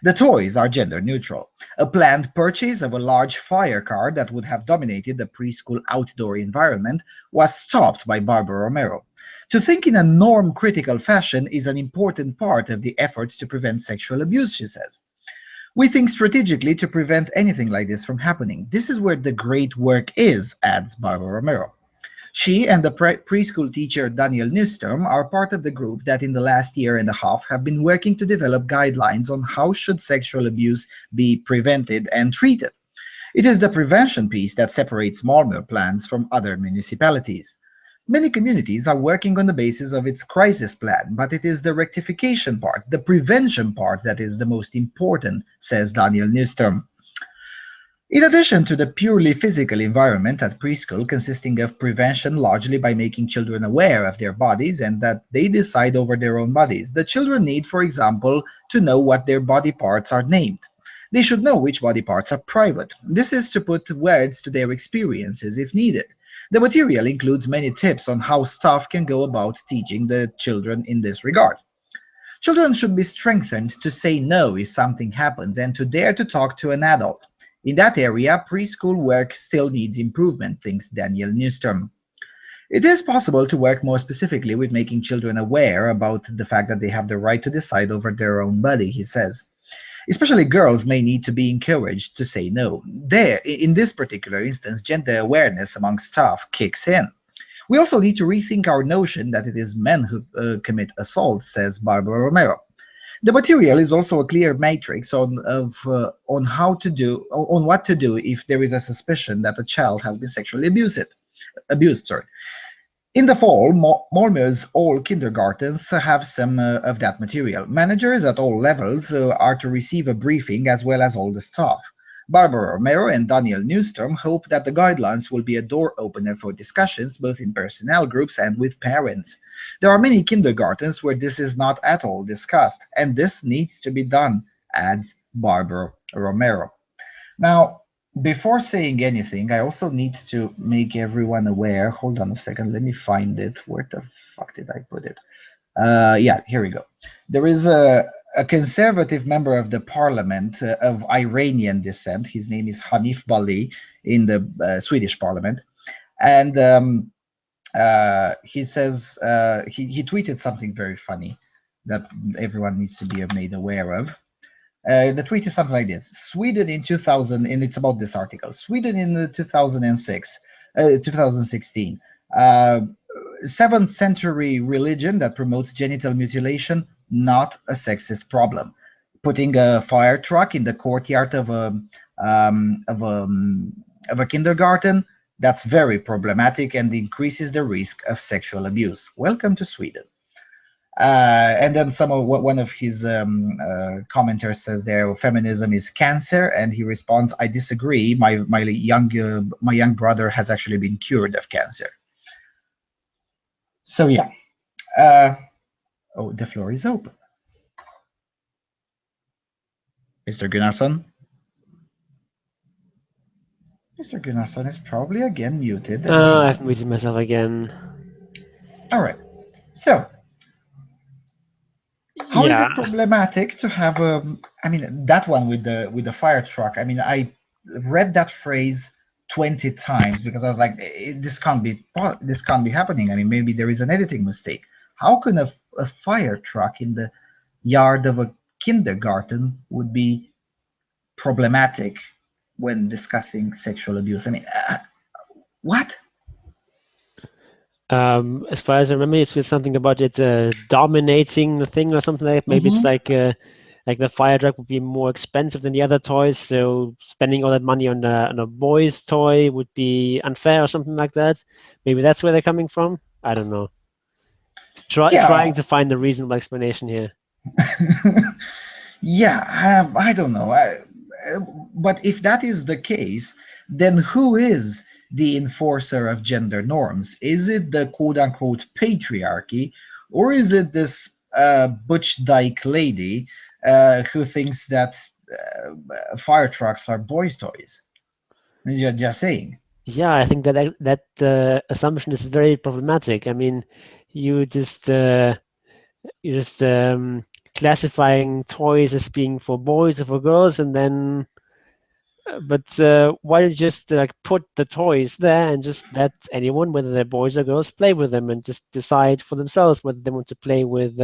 The toys are gender neutral. A planned purchase of a large fire car that would have dominated the preschool outdoor environment was stopped by Barbara Romero. To think in a norm-critical fashion is an important part of the efforts to prevent sexual abuse, she says. We think strategically to prevent anything like this from happening. This is where the great work is, adds Barbara Romero. She and the preschool teacher Daniel Nyström are part of the group that in the last year and a half have been working to develop guidelines on how should sexual abuse be prevented and treated. It is the prevention piece that separates Malmö plans from other municipalities. Many communities are working on the basis of its crisis plan, but it is the rectification part, the prevention part, that is the most important, says Daniel Nyström. In addition to the purely physical environment at preschool, consisting of prevention largely by making children aware of their bodies and that they decide over their own bodies, the children need, for example, to know what their body parts are named. They should know which body parts are private. This is to put words to their experiences if needed. The material includes many tips on how staff can go about teaching the children in this regard. Children should be strengthened to say no if something happens and to dare to talk to an adult. In that area, preschool work still needs improvement, thinks Daniel Nyström. It is possible to work more specifically with making children aware about the fact that they have the right to decide over their own body, he says. Especially girls may need to be encouraged to say no. In this particular instance, gender awareness among staff kicks in. We also need to rethink our notion that it is men who commit assault, says Barbara Romero. The material is also a clear matrix on what to do if there is a suspicion that a child has been sexually abused. In the fall, Malmö's all kindergartens have some of that material. Managers at all levels are to receive a briefing as well as all the staff. Barbara Romero and Daniel Nyström hope that the guidelines will be a door opener for discussions both in personnel groups and with parents. There are many kindergartens where this is not at all discussed, and this needs to be done, adds Barbara Romero. Now, before saying anything, I also need to make everyone aware. Hold on a second, let me find it. Where the fuck did I put it? Yeah, here we go. There is a conservative member of the parliament of Iranian descent. His name is Hanif Bali in the Swedish parliament. And he says, he tweeted something very funny that everyone needs to be made aware of. The tweet is something like this: Sweden in 2000, and it's about this article. Sweden in 2016. 7th century religion that promotes genital mutilation, not a sexist problem. Putting a fire truck in the courtyard of a kindergarten, that's very problematic and increases the risk of sexual abuse. Welcome to Sweden. And then one of his commenters says there, feminism is cancer, and he responds, I disagree. My young brother has actually been cured of cancer. So yeah. Oh, the floor is open. Mr. Gunnarsson? Mr. Gunnarsson is probably again muted. I've muted myself again. All right. So, how is it problematic to have I mean, that one with the fire truck? I mean, I read that phrase 20 times because I was like, this can't be happening. I mean, maybe there is an editing mistake. How can a fire truck in the yard of a kindergarten would be problematic when discussing sexual abuse? I mean, what? As far as I remember, it's with something about it dominating the thing or something like that. Maybe it's like the fire truck would be more expensive than the other toys, so spending all that money on a boy's toy would be unfair or something like that. Maybe that's where they're coming from. I don't know. Trying Yeah. to find a reasonable explanation here. Yeah, I don't know. But if that is the case, then who is the enforcer of gender norms? Is it the quote unquote patriarchy, or is it this butch dyke lady who thinks that fire trucks are boys' toys? Just saying. Yeah, I think that assumption is very problematic. I mean, you just you're just classifying toys as being for boys or for girls, and then but why don't you just like put the toys there and just let anyone, whether they're boys or girls, play with them and just decide for themselves whether they want to play with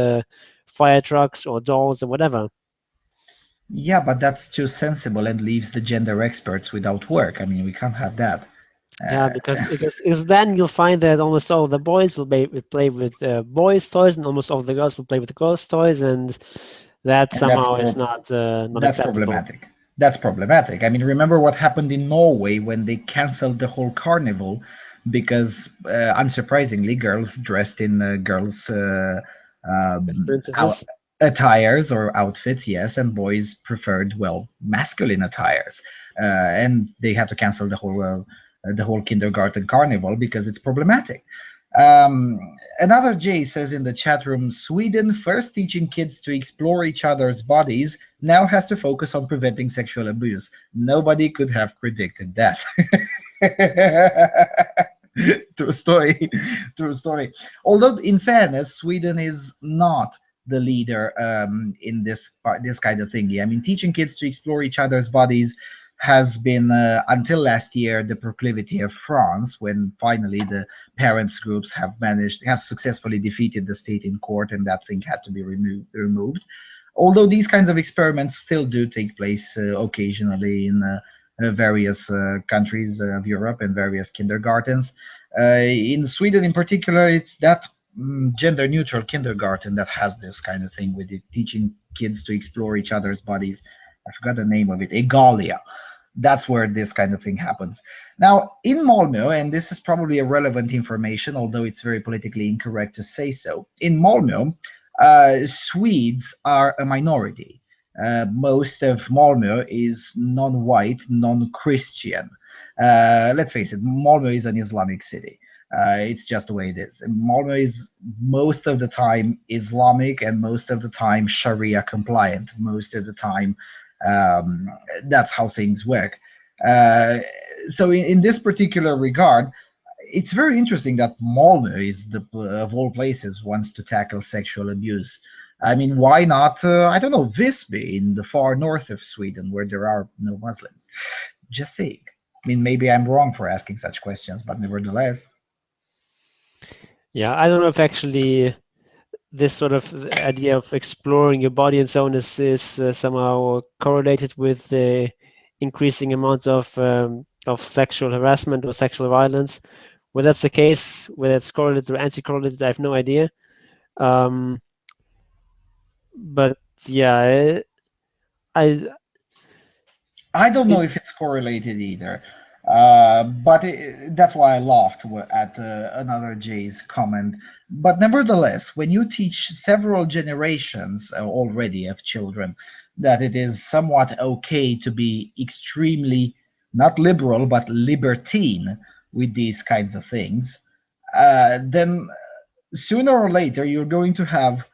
fire trucks or dolls or whatever. Yeah, but that's too sensible and leaves the gender experts without work. I mean, we can't have that. Yeah, Uh, because then you'll find that almost all the boys will play with boys' toys, and almost all the girls will play with girls' toys, and that and that's somehow is not that's acceptable. problematic. That's problematic. I mean, remember what happened in Norway when they canceled the whole carnival because, unsurprisingly, girls dressed in girls' With out princesses. attires or outfits, yes, and boys preferred masculine attires, and they had to cancel the whole kindergarten carnival because it's problematic. Um, Another Jay says in the chat room, Sweden, first teaching kids to explore each other's bodies, now has to focus on preventing sexual abuse. Nobody could have predicted that. True story. True story. Although, in fairness, Sweden is not the leader in this kind of thingy. I mean, teaching kids to explore each other's bodies has been until last year the proclivity of France, when finally the parents groups have successfully defeated the state in court, and that thing had to be removed. Although these kinds of experiments still do take place occasionally in various countries of Europe and various kindergartens. In Sweden, in particular, it's that gender neutral kindergarten that has this kind of thing with it, teaching kids to explore each other's bodies. I forgot the name of it, Egalia. That's where this kind of thing happens. Now, in Malmö, and this is probably irrelevant information, although it's very politically incorrect to say so, in Malmö, Swedes are a minority. Most of Malmö is non-white, non-Christian. Let's face it, Malmö is an Islamic city. It's just the way it is. Malmö is most of the time Islamic and most of the time Sharia compliant. Most of the time, um, that's how things work. Uh, so, in this particular regard, it's very interesting that Malmö is of all places wants to tackle sexual abuse. I mean, why not? I don't know, Visby in the far north of Sweden, where there are no Muslims. Just saying. I mean, maybe I'm wrong for asking such questions, but nevertheless. Yeah, I don't know if actually this sort of idea of exploring your body and so on is somehow correlated with the increasing amounts of sexual harassment or sexual violence. Whether that's the case, whether it's correlated or anti-correlated, I have no idea. But yeah, I I don't know it, if it's correlated either, but that's why I laughed at another Jay's comment. But nevertheless, when you teach several generations already of children that it is somewhat okay to be extremely not liberal but libertine with these kinds of things, then sooner or later you're going to have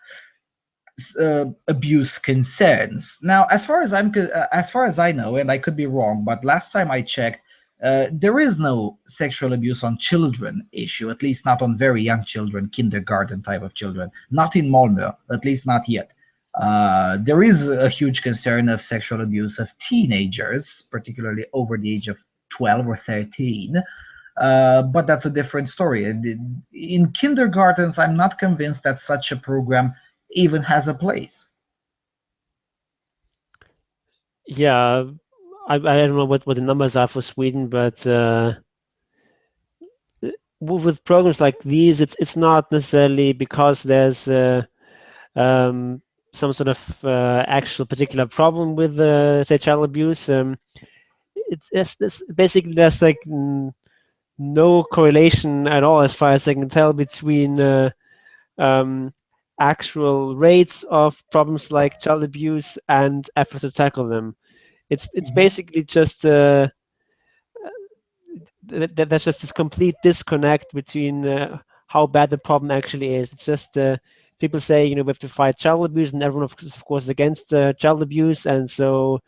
abuse concerns. Now, as far as I know, and I could be wrong, but last time I checked, there is no sexual abuse on children issue, at least not on very young children, kindergarten type of children. Not in Malmö, at least not yet. There is a huge concern of sexual abuse of teenagers, particularly over the age of 12 or 13. But that's a different story. In kindergartens, I'm not convinced that such a program even has a place. yeah, I don't know what the numbers are for Sweden, but with programs like these, it's not necessarily because there's um, some sort of actual particular problem with say child abuse. It's basically there's like no correlation at all, as far as I can tell, between actual rates of problems like child abuse and efforts to tackle them. It's Mhm. basically just there's just this complete disconnect between how bad the problem actually is. It's just people say, we have to fight child abuse, and everyone, of course, is against child abuse, and so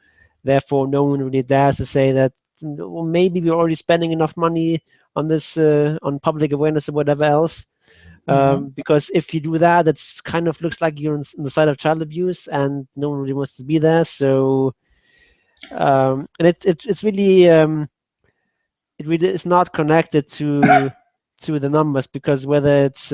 therefore no one really dares to say that, well, maybe we're already spending enough money on this, on public awareness or whatever else. Mhm. Because if you do that, it's kind of looks like you're on the side of child abuse, and no one really wants to be there. So, and it's really it really is not connected to the numbers, because whether it's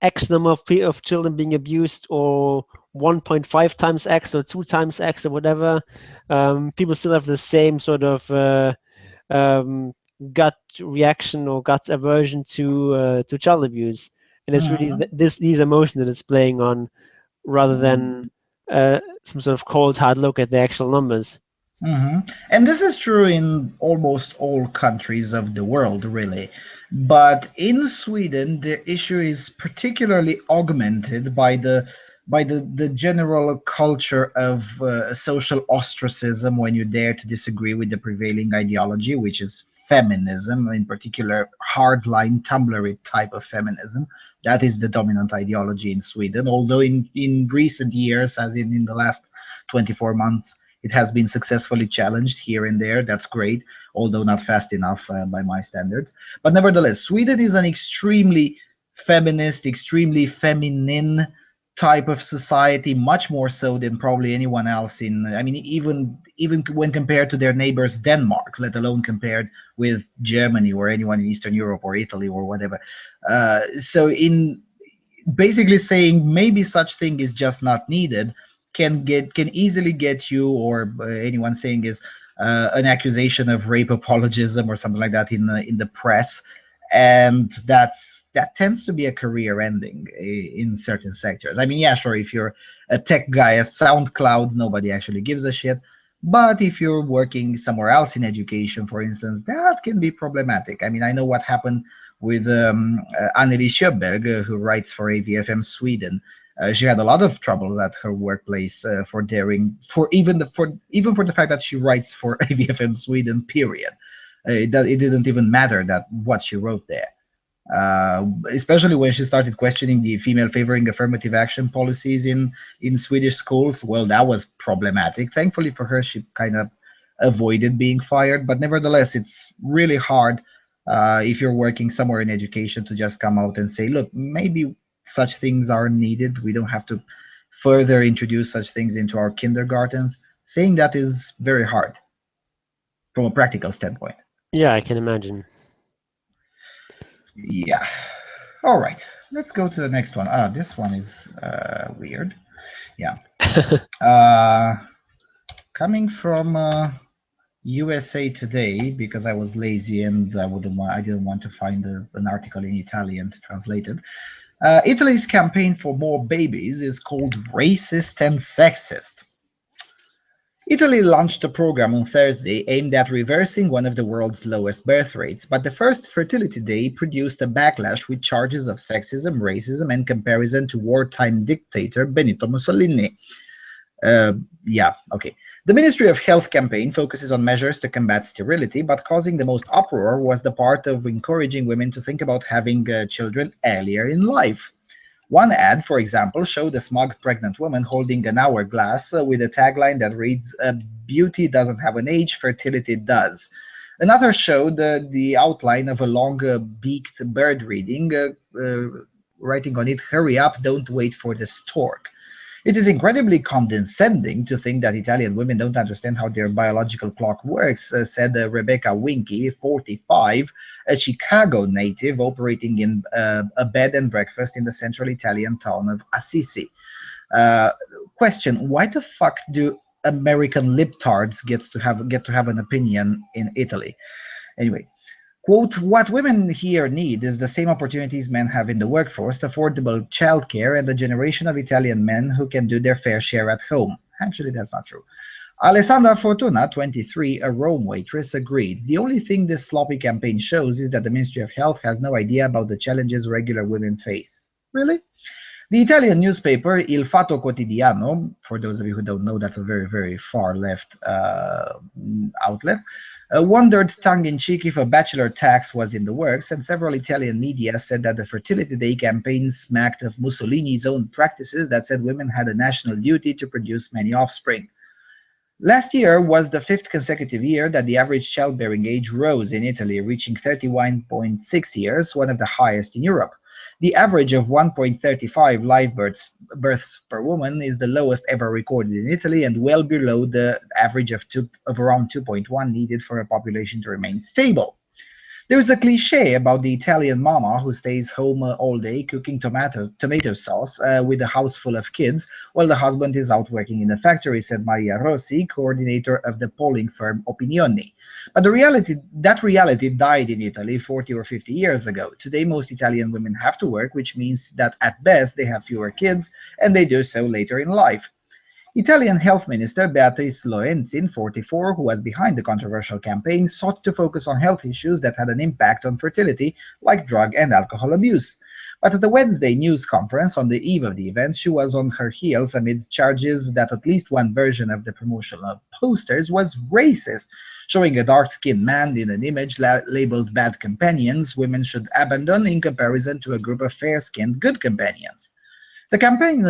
X number of children being abused, or 1.5 times X or 2 times X or whatever, people still have the same sort of um, gut reaction or gut aversion to child abuse, and it's really Mhm. these emotions that it's playing on, rather than some sort of cold hard look at the actual numbers. And this is true in almost all countries of the world, really. But in Sweden, the issue is particularly augmented by the general culture of social ostracism when you dare to disagree with the prevailing ideology, which is feminism, in particular hardline Tumblr type of feminism. That is the dominant ideology in Sweden. Although in recent years, as in the last 24 months, it has been successfully challenged here and there. That's great, although not fast enough by my standards. But nevertheless, Sweden is an extremely feminist, extremely feminine type of society, much more so than probably anyone else in. I mean, even when compared to their neighbors Denmark, let alone compared with Germany or anyone in Eastern Europe or Italy or whatever. So in basically saying maybe such thing is just not needed can easily get you, or anyone saying is an accusation of rape apologism or something like that in the press, and that tends to be a career ending in certain sectors. I mean, yeah, sure, if you're a tech guy at SoundCloud, nobody actually gives a shit. But if you're working somewhere else in education, for instance, that can be problematic. I mean, I know what happened with Anneli Sjöberg, who writes for AVFM Sweden. She had a lot of troubles at her workplace for daring, for even for the fact that she writes for AVFM Sweden. Period. It didn't even matter that what she wrote there. Especially when she started questioning the female favoring affirmative action policies in Swedish schools. Well, that was problematic. Thankfully for her, she kind of avoided being fired. But nevertheless, it's really hard if you're working somewhere in education to just come out and say, look, maybe such things are needed. We don't have to further introduce such things into our kindergartens. Saying that is very hard from a practical standpoint. Yeah, I can imagine. Yeah. All right. Let's go to the next one. This one is weird. Yeah. Uh, coming from USA Today, because I was lazy and I didn't want to find an article in Italian to translate it. Italy's campaign for more babies is called racist and sexist. Italy launched a program on Thursday aimed at reversing one of the world's lowest birth rates, but the first Fertility Day produced a backlash with charges of sexism, racism, and comparison to wartime dictator Benito Mussolini. Yeah, okay. The Ministry of Health campaign focuses on measures to combat sterility, but causing the most uproar was the part of encouraging women to think about having children earlier in life. One ad, for example, showed a smug pregnant woman holding an hourglass with a tagline that reads, "Beauty doesn't have an age, fertility does." Another showed the outline of a long beaked bird reading, writing on it, "Hurry up, don't wait for the stork." It is incredibly condescending to think that Italian women don't understand how their biological clock works, said Rebecca Winky, 45, a Chicago native operating in a bed and breakfast in the central Italian town of Assisi. Uh, Question: why the fuck do American libtards get to have an opinion in Italy? Anyway, quote, "What women here need is the same opportunities men have in the workforce, affordable childcare, and a generation of Italian men who can do their fair share at home." Actually, that's not true. Alessandra Fortuna, 23, a Rome waitress, agreed. The only thing this sloppy campaign shows is that the Ministry of Health has no idea about the challenges regular women face. Really? The Italian newspaper Il Fatto Quotidiano, for those of you who don't know, that's a very, very far left outlet, wondered tongue-in-cheek if a bachelor tax was in the works, and several Italian media said that the Fertility Day campaign smacked of Mussolini's own practices that said women had a national duty to produce many offspring. Last year was the 5th consecutive year that the average childbearing age rose in Italy, reaching 31.6 years, one of the highest in Europe. The average of 1.35 live births per woman is the lowest ever recorded in Italy and well below the average of around 2.1 needed for a population to remain stable. There's a cliche about the Italian mama who stays home all day cooking tomato sauce with a house full of kids while the husband is out working in the factory, said Maria Rossi, coordinator of the polling firm Opinioni. But that reality died in Italy 40 or 50 years ago. Today, most Italian women have to work, which means that at best they have fewer kids, and they do so later in life. Italian Health Minister Beatrice Lorenzin, 44, who was behind the controversial campaign, sought to focus on health issues that had an impact on fertility, like drug and alcohol abuse. But at the Wednesday news conference on the eve of the event, she was on her heels amid charges that at least one version of the promotional posters was racist, showing a dark-skinned man in an image labeled bad companions women should abandon in comparison to a group of fair-skinned good companions. The campaign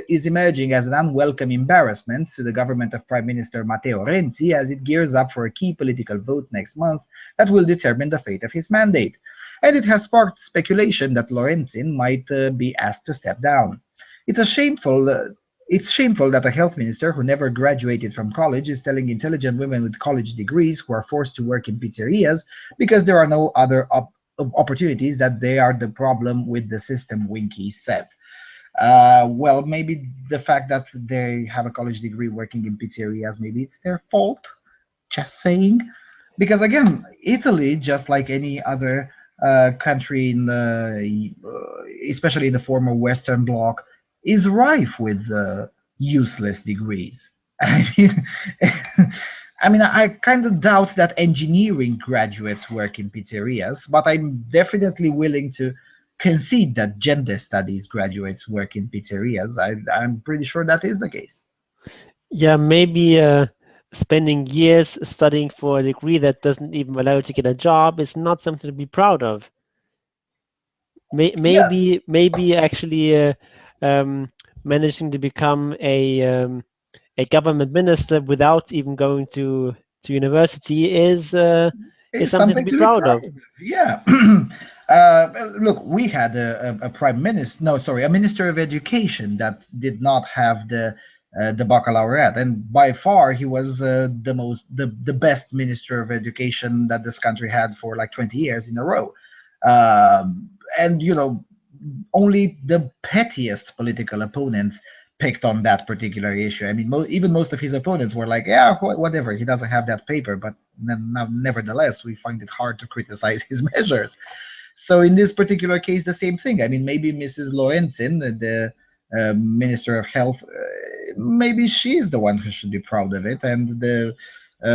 is emerging as an unwelcome embarrassment to the government of Prime Minister Matteo Renzi as it gears up for a key political vote next month that will determine the fate of his mandate. And it has sparked speculation that Lorenzin might be asked to step down. It's shameful that a health minister who never graduated from college is telling intelligent women with college degrees who are forced to work in pizzerias because there are no other opportunities that they are the problem with the system, Winky said. Well, maybe the fact that they have a college degree working in pizzerias, maybe it's their fault. Just saying. Because again, Italy, just like any other country in especially in the former Western Bloc, is rife with useless degrees. I mean, I kind of doubt that engineering graduates work in pizzerias, but I'm definitely willing to concede that gender studies graduates work in pizzerias. I'm pretty sure that is the case. Yeah, maybe spending years studying for a degree that doesn't even allow you to get a job is not something to be proud of. Maybe actually managing to become a government minister without even going to university is something to be proud of. Yeah. Look, we had a prime minister, no, sorry, a minister of education that did not have the baccalaureate, and by far he was the best minister of education that this country had for like 20 years in a row. And only the pettiest political opponents picked on that particular issue. I mean, even most of his opponents were like, yeah, whatever, he doesn't have that paper, but nevertheless, we find it hard to criticize his measures. So in this particular case, the same thing. I mean, maybe Mrs. Lorenzin, the Minister of Health, maybe she's the one who should be proud of it, and the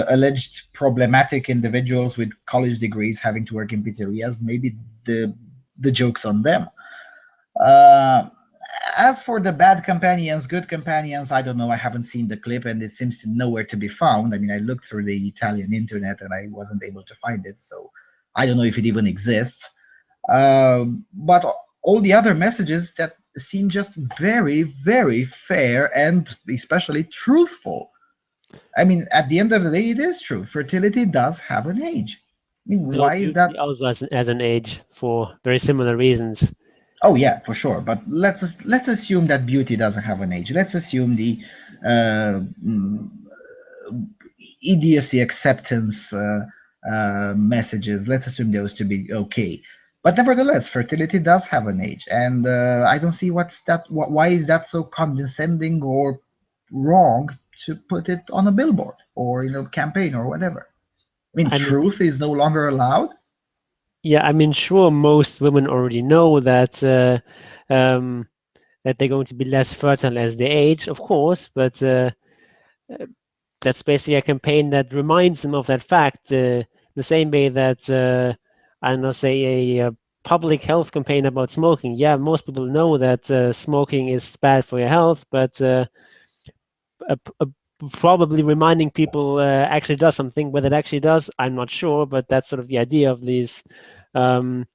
alleged problematic individuals with college degrees having to work in pizzerias, maybe the joke's on them. As for the bad companions, good companions, I don't know. I haven't seen the clip, and it seems to nowhere to be found. I mean, I looked through the Italian internet, and I wasn't able to find it, so I don't know if it even exists. But all the other messages that seem just very, very fair and especially truthful. I mean, at the end of the day, it is true. Fertility does have an age. I mean, why is that? Also has an age for very similar reasons. Oh yeah, for sure. But let's assume that beauty doesn't have an age. Let's assume the idiocy acceptance messages. Let's assume those to be okay. But nevertheless, fertility does have an age, and I don't see why is that so condescending or wrong to put it on a billboard or in a campaign or whatever. I mean, truth is no longer allowed. Yeah, I mean, sure, most women already know that that they're going to be less fertile as they age, of course, but that's basically a campaign that reminds them of that fact, the same way that I don't know, say a public health campaign about smoking. Yeah, most people know that smoking is bad for your health, but probably reminding people actually does something. Whether it actually does, I'm not sure, but that's sort of the idea of these um,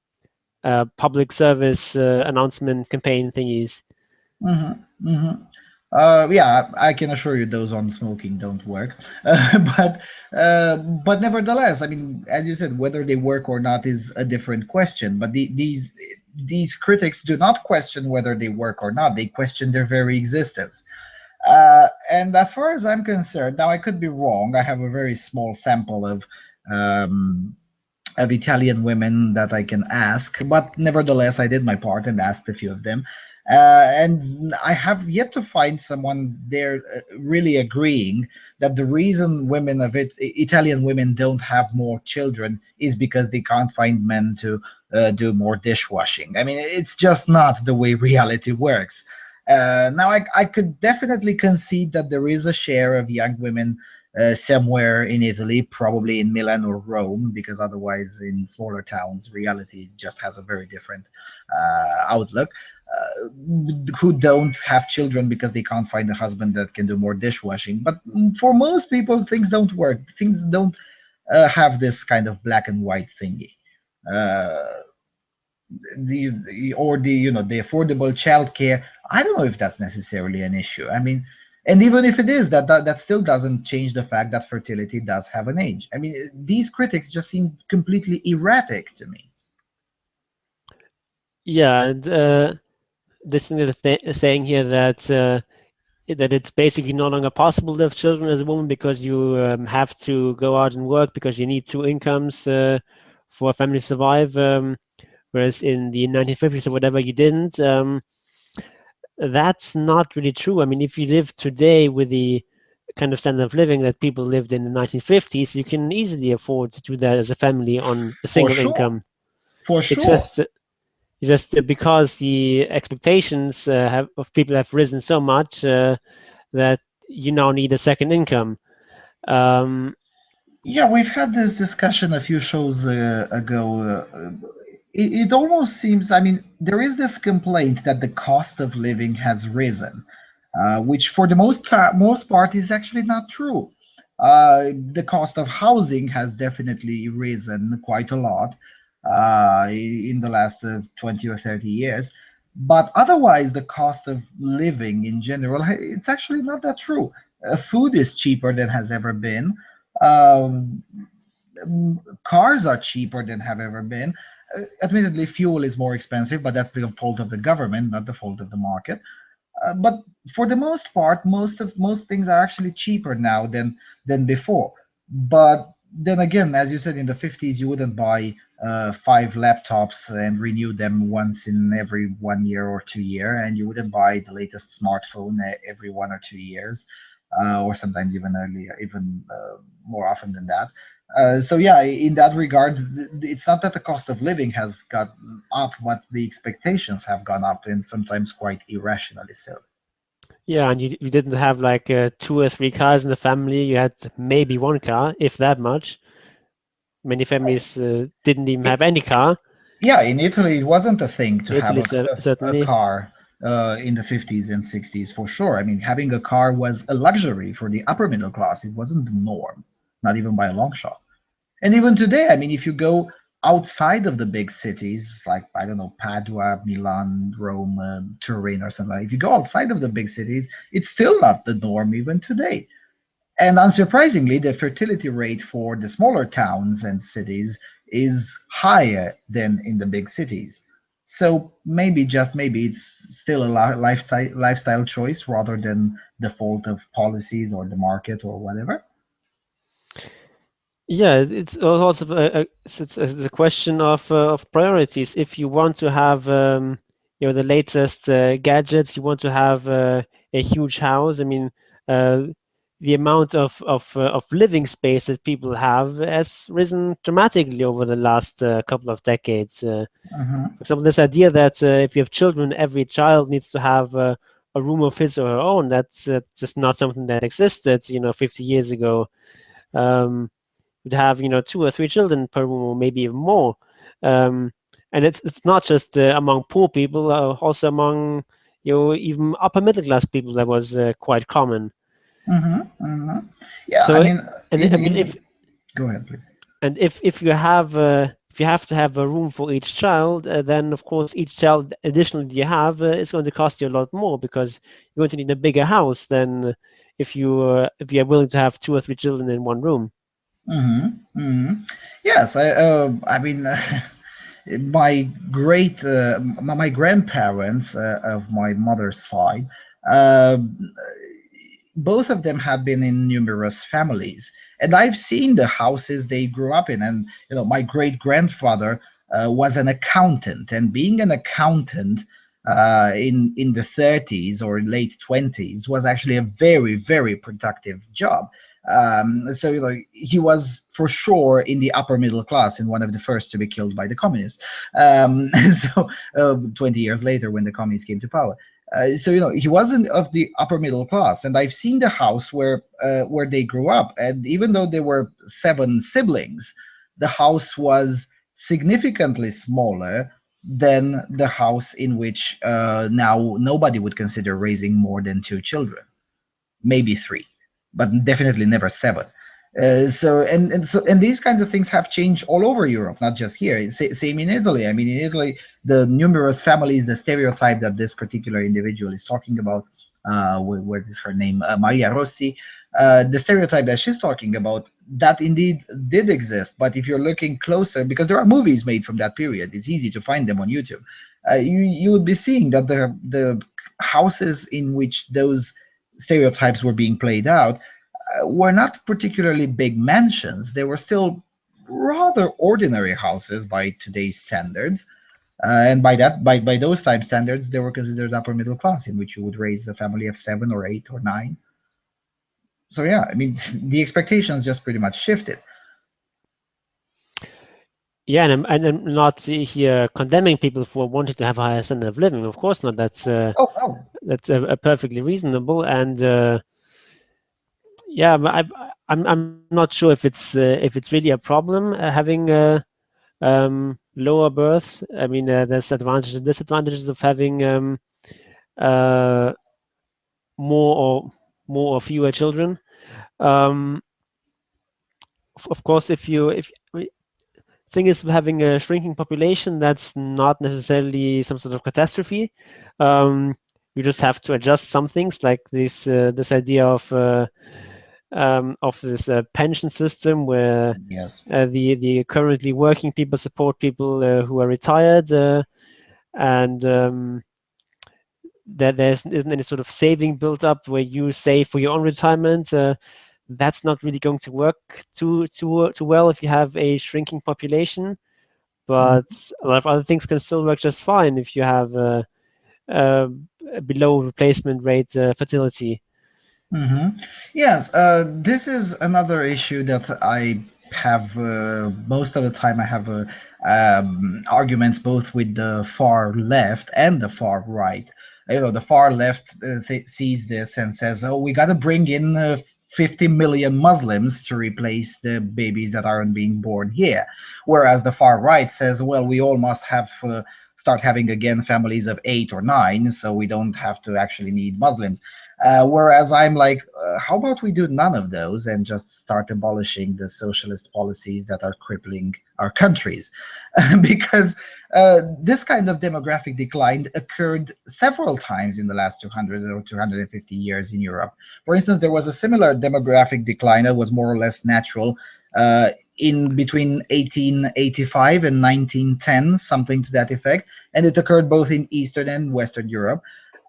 public service announcement campaign thingies. Mm-hmm, mm-hmm. Yeah, I can assure you those on smoking don't work. But but nevertheless, I mean, as you said, whether they work or not is a different question. But these critics do not question whether they work or not; they question their very existence. And as far as I'm concerned, now I could be wrong. I have a very small sample um, of Italian women that I can ask, but nevertheless, I did my part and asked a few of them. And I have yet to find someone there really agreeing that the reason women of Italian women don't have more children is because they can't find men to do more dishwashing. I mean, it's just not the way reality works. Now, I could definitely concede that there is a share of young women somewhere in Italy, probably in Milan or Rome, because otherwise, in smaller towns, reality just has a very different outlook. Who don't have children because they can't find a husband that can do more dishwashing. But for most people, things don't work. Things don't have this kind of black and white thingy. Uh, the affordable childcare. I don't know if that's necessarily an issue. I mean, and even if it is, that still doesn't change the fact that fertility does have an age. I mean, these critics just seem completely erratic to me. Yeah, and this thing that they're saying here that it's basically no longer possible to have children as a woman because you have to go out and work because you need two incomes for a family to survive. Whereas in the 1950s or whatever, you didn't. That's not really true. I mean, if you live today with the kind of standard of living that people lived in the 1950s, you can easily afford to do that as a family on a For single sure, income. for It's sure. just because the expectations of people have risen so much that you now need a second income. Um, Yeah, we've had this discussion a few shows ago. It almost seems, I mean, there is this complaint that the cost of living has risen, which for the most part is actually not true. The cost of housing has definitely risen quite a lot in the last 20 or 30 years. But otherwise, the cost of living in general, it's actually not that true. Food is cheaper than has ever been. Um, Cars are cheaper than have ever been. Admittedly, fuel is more expensive, but that's the fault of the government, not the fault of the market. But for the most part, most things are actually cheaper now than before. But then again, as you said, in the 50s, you wouldn't buy five laptops and renew them once in every 1 year or 2 year, and you wouldn't buy the latest smartphone every 1 or 2 years, or sometimes even earlier, even more often than that. So yeah, in that regard, it's not that the cost of living has gone up, but the expectations have gone up, and sometimes quite irrationally so. yeah, and you didn't have like two or three cars in the family. You had maybe one car, if that much. Many families didn't even have any car. Yeah, in Italy, it wasn't a thing to In have Italy, a certainly. car in the 50s and 60s for sure. I mean, having a car was a luxury for the upper middle class. It wasn't the norm, not even by a long shot. And even today, I mean, if you go outside of the big cities, like, I don't know, Padua, Milan, Rome, Turin, or something, if you go outside of the big cities, it's still not the norm even today. And unsurprisingly, the fertility rate for the smaller towns and cities is higher than in the big cities. So maybe, just maybe, it's still a lifestyle choice rather than the fault of policies or the market or whatever. Yeah, it's also it's a question of priorities. If you want to have the latest gadgets, you want to have a huge house. I mean, uh, the amount of living space that people have has risen dramatically over the last couple of decades. Mhm. For example, this idea that if you have children, every child needs to have a room of his or her own. That's just not something that existed, 50 years ago. You'd have, 2 or 3 children per room, or maybe even more. And it's not just among poor people, also among, even upper middle class people, that was quite common. Yeah, I So, mean, and I mean, if go ahead, please. and if you have to have a room for each child, then of course each child additionally you have is going to cost you a lot more, because you're going to need a bigger house than if you're willing to have 2 or 3 children in one room. Yes, I mean, my my grandparents of my mother's side, uh, both of them have been in numerous families, and I've seen the houses they grew up in. And my great grandfather was an accountant, and being an accountant in the 30s or late 20s was actually a very, very productive job. So he was for sure in the upper middle class, and one of the first to be killed by the communists. So 20 years later, when the communists came to power. So he wasn't of the upper middle class, and I've seen the house where they grew up, and even though there were 7 siblings, the house was significantly smaller than the house in which now nobody would consider raising more than 2 children, maybe 3, but definitely never 7. So these kinds of things have changed all over Europe, not just here. Same in Italy. I mean, in Italy, the numerous families, the stereotype that this particular individual is talking about, what is her name, Maria Rossi, the stereotype that she's talking about, that indeed did exist. But if you're looking closer, because there are movies made from that period, it's easy to find them on YouTube. You would be seeing that the houses in which those stereotypes were being played out were not particularly big mansions. They were still rather ordinary houses by today's standards. And by those time standards, they were considered upper middle class, in which you would raise a family of 7 or 8 or 9. So yeah, I mean, the expectations just pretty much shifted. Yeah, and I'm not here condemning people for wanting to have a higher standard of living. Of course not. That's Oh. that's perfectly reasonable. And yeah, but I'm not sure if it's really a problem having lower births. I mean, there's advantages and disadvantages of having uh, more or fewer children. Of course, if thing is, having a shrinking population, that's not necessarily some sort of catastrophe. You just have to adjust some things, like this idea of this pension system, where Yes. the currently working people support people who are retired, and that there isn't any sort of saving built up where you save for your own retirement. That's not really going to work too well if you have a shrinking population. But a lot of other things can still work just fine if you have below replacement rate fertility. Yes, this is another issue that I have most of the time. I have arguments both with the far left and the far right. The far left sees this and says, "Oh, we got to bring in 50 million Muslims to replace the babies that aren't being born here," whereas the far right says, "Well, we all must have start having again families of 8 or 9, so we don't have to actually need Muslims." Whereas I'm like, how about we do none of those and just start abolishing the socialist policies that are crippling our countries? Because this kind of demographic decline occurred several times in the last 200 or 250 years in Europe. For instance, there was a similar demographic decline that was more or less natural in between 1885 and 1910, something to that effect. And it occurred both in Eastern and Western Europe.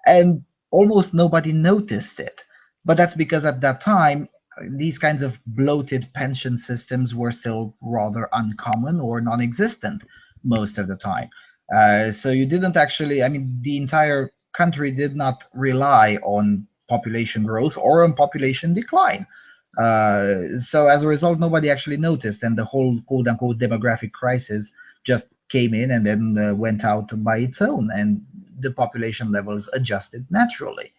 And almost nobody noticed it. But that's because at that time, these kinds of bloated pension systems were still rather uncommon or non-existent most of the time. So you didn't actually, I mean, the entire country did not rely on population growth or on population decline. So as a result, nobody actually noticed, and the whole quote-unquote demographic crisis just came in and then went out by its own, and the population levels adjusted naturally.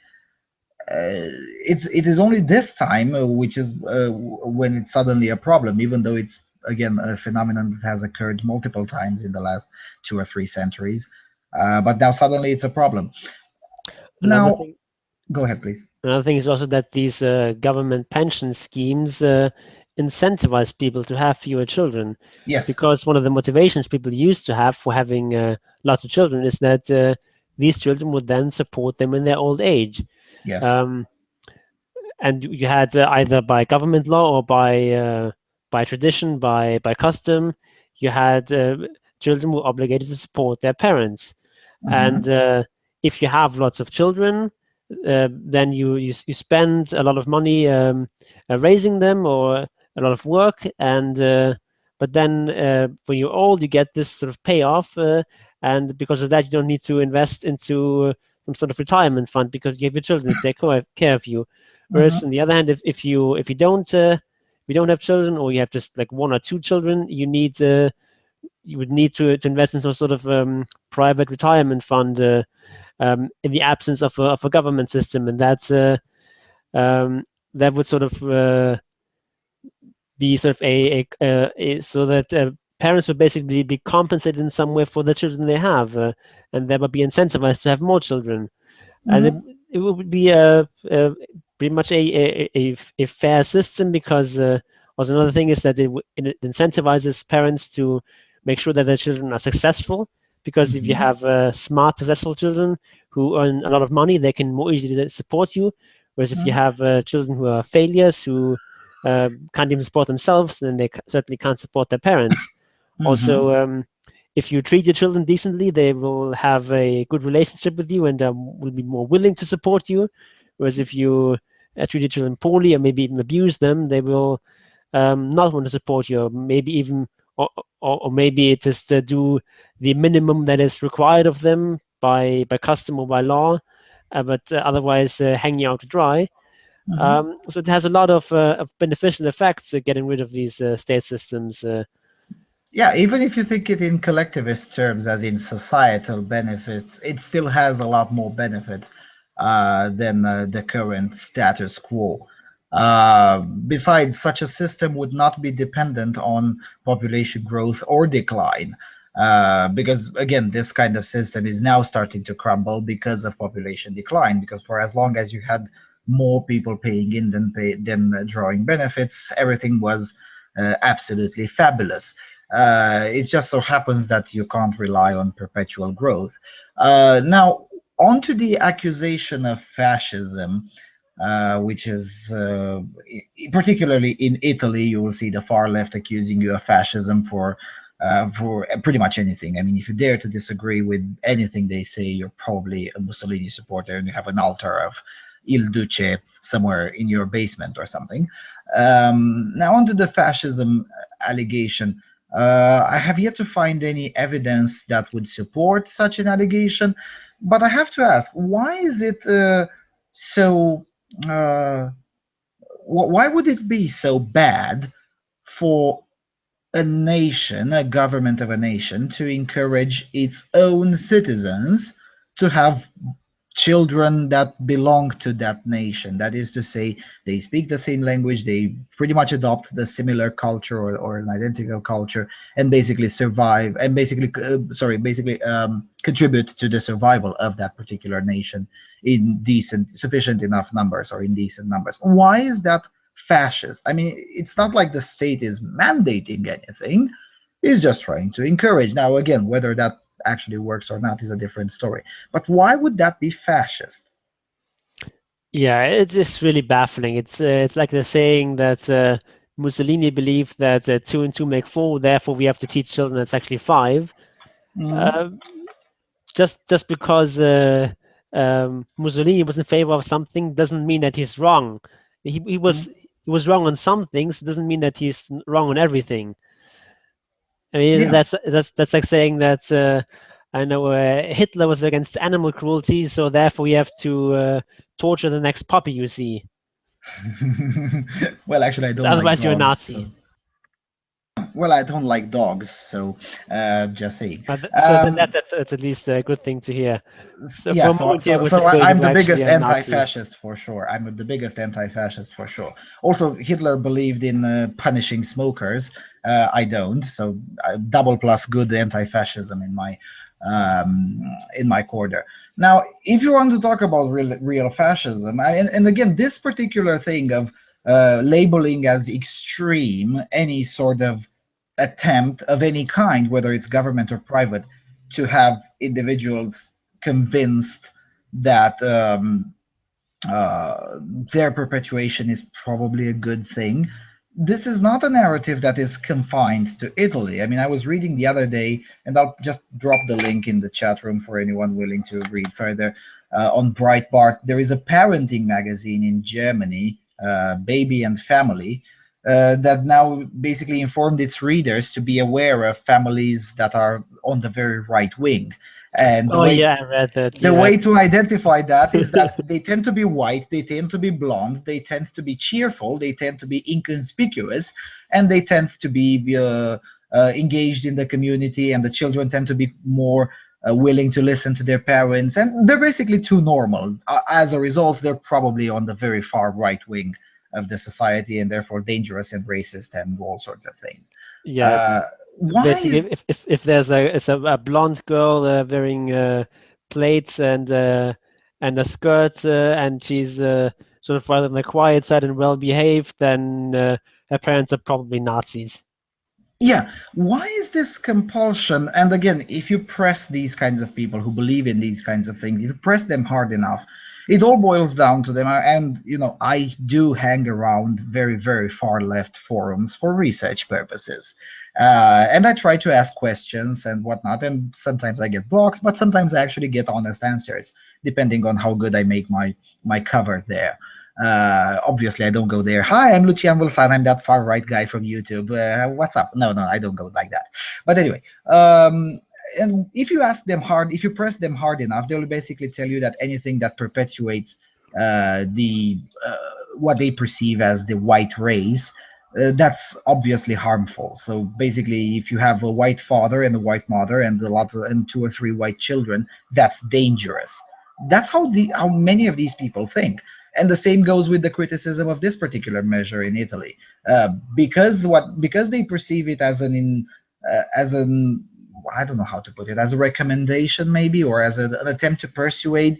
it is only this time which is when it's suddenly a problem, even though it's again a phenomenon that has occurred multiple times in the last 2 or 3 centuries. But now suddenly it's a problem. Another Now, thing, go ahead, please. another thing is also that these government pension schemes incentivize people to have fewer children, Yes. because one of the motivations people used to have for having lots of children is that these children would then support them in their old age. Yes. Um, and you had either by government law or by tradition, by custom, you had children were obligated to support their parents. Mm-hmm. And if you have lots of children, then you spend a lot of money raising them, or a lot of work, and but then when you're old, you get this sort of payoff, and because of that, you don't need to invest into some sort of retirement fund because you have your children to take care of you. Mm-hmm. Whereas on the other hand, if you don't have children, or you have just like 1 or 2 children, you would need to invest in some sort of private retirement fund in the absence of a government system, and that would sort of be sort of so that parents would basically be compensated in some way for the children they have, and they would be incentivized to have more children, and Mm-hmm. it would be pretty much a fair system, because also another thing is that it incentivizes parents to make sure that their children are successful, because if you Mm-hmm. have smart, successful children who earn a lot of money, they can more easily support you. Whereas if you have children who are failures, who can't even support themselves, then they certainly can't support their parents. Mm-hmm. Also, if you treat your children decently, they will have a good relationship with you and will be more willing to support you. Whereas if you treat your children poorly, or maybe even abuse them, they will not want to support you, or maybe even, or maybe just do the minimum that is required of them by custom or by law, but otherwise hang you out to dry. Mm-hmm. So it has a lot of beneficial effects, getting rid of these state systems. Yeah, even if you think it in collectivist terms, as in societal benefits, it still has a lot more benefits than the current status quo. Besides, such a system would not be dependent on population growth or decline. Because again, this kind of system is now starting to crumble because of population decline. Because for as long as you had more people paying in than drawing benefits, everything was absolutely fabulous. It just so happens that you can't rely on perpetual growth. Now, onto the accusation of fascism, which is particularly in Italy, you will see the far left accusing you of fascism for pretty much anything. I mean, if you dare to disagree with anything they say, you're probably a Mussolini supporter and you have an altar of Il Duce somewhere in your basement or something. Now, onto the fascism allegation. I have yet to find any evidence that would support such an allegation, but I have to ask, why is it so? Uh, why would it be so bad for a nation, a government of a nation, to encourage its own citizens to have children that belong to that nation? That is to say, they speak the same language, they pretty much adopt the similar culture or an identical culture, and basically survive and basically contribute to the survival of that particular nation in sufficient enough numbers or in decent numbers. Why is that fascist? I mean, it's not like the state is mandating anything. It's just trying to encourage. Now, again, whether that actually works or not is a different story. But why would that be fascist? Yeah, it's just really baffling. It's like they're saying that Mussolini believed that 2 and 2 make 4, therefore we have to teach children it's actually 5. Mm, Uh, just because Mussolini was in favor of something doesn't mean that he's wrong. mm, He was wrong on some things. It doesn't mean that he's wrong on everything. I mean, yeah. that's like saying that I know Hitler was against animal cruelty, so therefore we have to torture the next puppy you see. Well, actually, I So don't like otherwise, you're a dogs. Nazi. So. Well, I don't like dogs, so just saying. So that's at least a good thing to hear. So Yeah, for a so moment here, so was so afraid you I'm were the actually biggest a Nazi. anti-fascist for sure. I'm the biggest anti-fascist for sure. Also, Hitler believed in punishing smokers. I don't. So double plus good anti-fascism in my corner. Now, if you want to talk about real fascism, and again, this particular thing of labeling as extreme any sort of attempt of any kind, whether it's government or private, to have individuals convinced that uh, their perpetuation is probably a good thing. This is not a narrative that is confined to Italy. I mean, I was reading the other day, and I'll just drop the link in the chat room for anyone willing to read further. On Breitbart, there is a parenting magazine in Germany, Baby and Family, that now basically informed its readers to be aware of families that are on the very right wing. And Oh yeah, I read that. the Yeah. way to identify that is that they tend to be white, they tend to be blonde, they tend to be cheerful, they tend to be inconspicuous, and they tend to be engaged in the community, and the children tend to be more willing to listen to their parents, and they're basically too normal. As a result, they're probably on the very far right wing of the society, and therefore dangerous and racist and all sorts of things. Yeah, Uh, it's why basically is if there's a blonde girl wearing plaits and a skirt and she's sort of rather on the quiet side and well behaved, then her parents are probably Nazis. Yeah, why is this compulsion? And again, if you press these kinds of people who believe in these kinds of things, if you press them hard enough, it all boils down to them. And, I do hang around very, very far left forums for research purposes. And I try to ask questions and whatnot. And sometimes I get blocked, but sometimes I actually get honest answers, depending on how good I make my cover there. Obviously, I don't go there. Hi, I'm Lucian Vâlsan. I'm that far right guy from YouTube. What's up? No, I don't go like that. But anyway, and if you ask them hard, if you press them hard enough, they'll basically tell you that anything that perpetuates the what they perceive as the white race, that's obviously harmful. So basically, if you have a white father and a white mother and and 2 or 3 white children, that's dangerous. That's how many of these people think. And the same goes with the criticism of this particular measure in Italy, because they perceive it as an I don't know how to put it, as a recommendation maybe, or as an attempt to persuade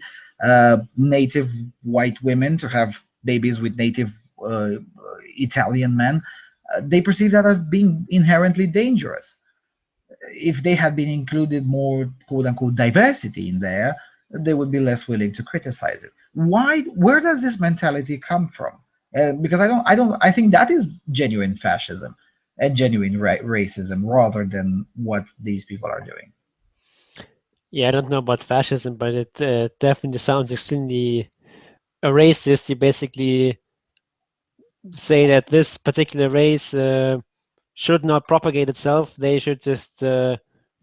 native white women to have babies with native Italian men. They perceive that as being inherently dangerous. If they had been included more quote unquote diversity in there, they would be less willing to criticize it. Why? Where does this mentality come from? Because I think that is genuine fascism and genuine racism rather than what these people are doing. Yeah, I don't know about fascism, but it definitely sounds extremely racist. You basically say that this particular race should not propagate itself. They should just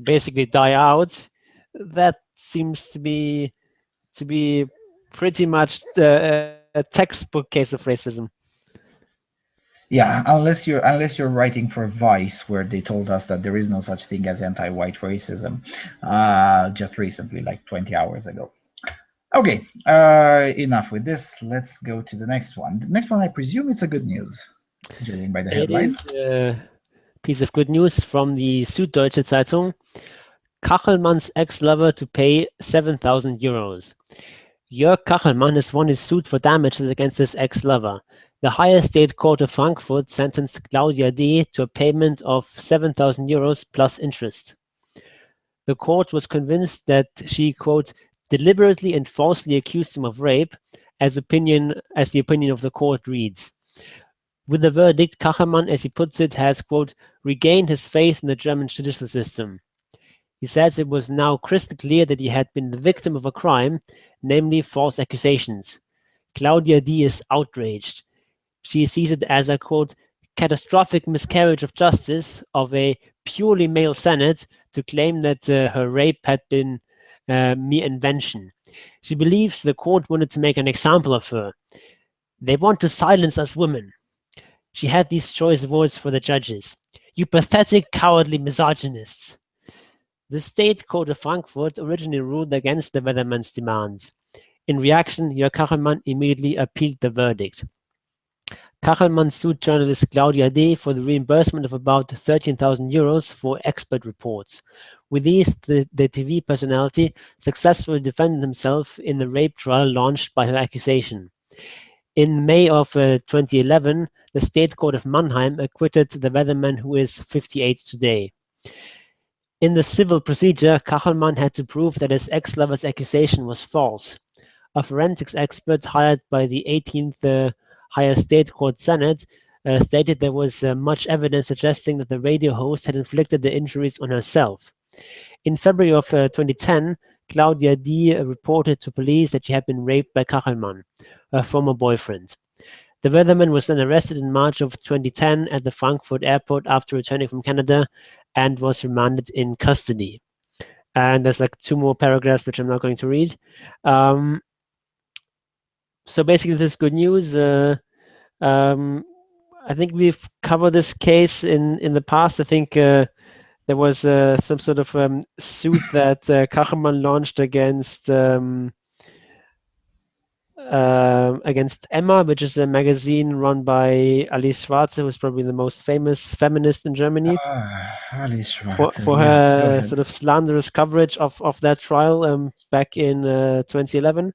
basically die out. That seems to be pretty much a textbook case of racism. Yeah, unless you're writing for Vice, where they told us that there is no such thing as anti-white racism, just recently, like 20 hours ago. Okay, enough with this. Let's go to the next one. The next one, I presume it's a good news, judging by the It headline. is a piece of good news from the Süddeutsche Zeitung. Kachelmann's ex-lover to pay 7,000 euros. Jörg Kachelmann has won his suit for damages against his ex-lover. The higher state court of Frankfurt sentenced Claudia D. to a payment of 7,000 euros plus interest. The court was convinced that she, quote, deliberately and falsely accused him of rape, as the opinion of the court reads. With the verdict, Kachelmann, as he puts it, has, quote, regained his faith in the German judicial system. He says it was now crystal clear that he had been the victim of a crime, namely false accusations. Claudia D. is outraged. She sees it as a, quote, catastrophic miscarriage of justice of a purely male Senate to claim that her rape had been mere invention. She believes the court wanted to make an example of her. They want to silence us women. She had these choice words for the judges. "You pathetic, cowardly misogynists." The State Court of Frankfurt originally ruled against the Weatherman's demands. In reaction, Jörg Kachelmann immediately appealed the verdict. Kachelmann sued journalist Claudia D. for the reimbursement of about 13,000 euros for expert reports. With these, the TV personality successfully defended himself in the rape trial launched by her accusation. In May of 2011, the State Court of Mannheim acquitted the weatherman, who is 58 today. In the civil procedure, Kachelmann had to prove that his ex-lover's accusation was false. A forensics expert hired by the 18th Higher State Court Senate stated there was much evidence suggesting that the radio host had inflicted the injuries on herself. In February of 2010, Claudia D. reported to police that she had been raped by Kachelmann, her former boyfriend. The weatherman was then arrested in March of 2010 at the Frankfurt airport after returning from Canada and was remanded in custody. And there's like 2 more paragraphs which I'm not going to read. So basically, this is good news. I think we've covered this case in the past. I think there was some sort of suit that Kachelmann launched against Emma, which is a magazine run by Alice Schwarze, who's probably the most famous feminist in Germany, Alice for Schwarze, yeah, go her ahead. sort of slanderous coverage of that trial back in 2011.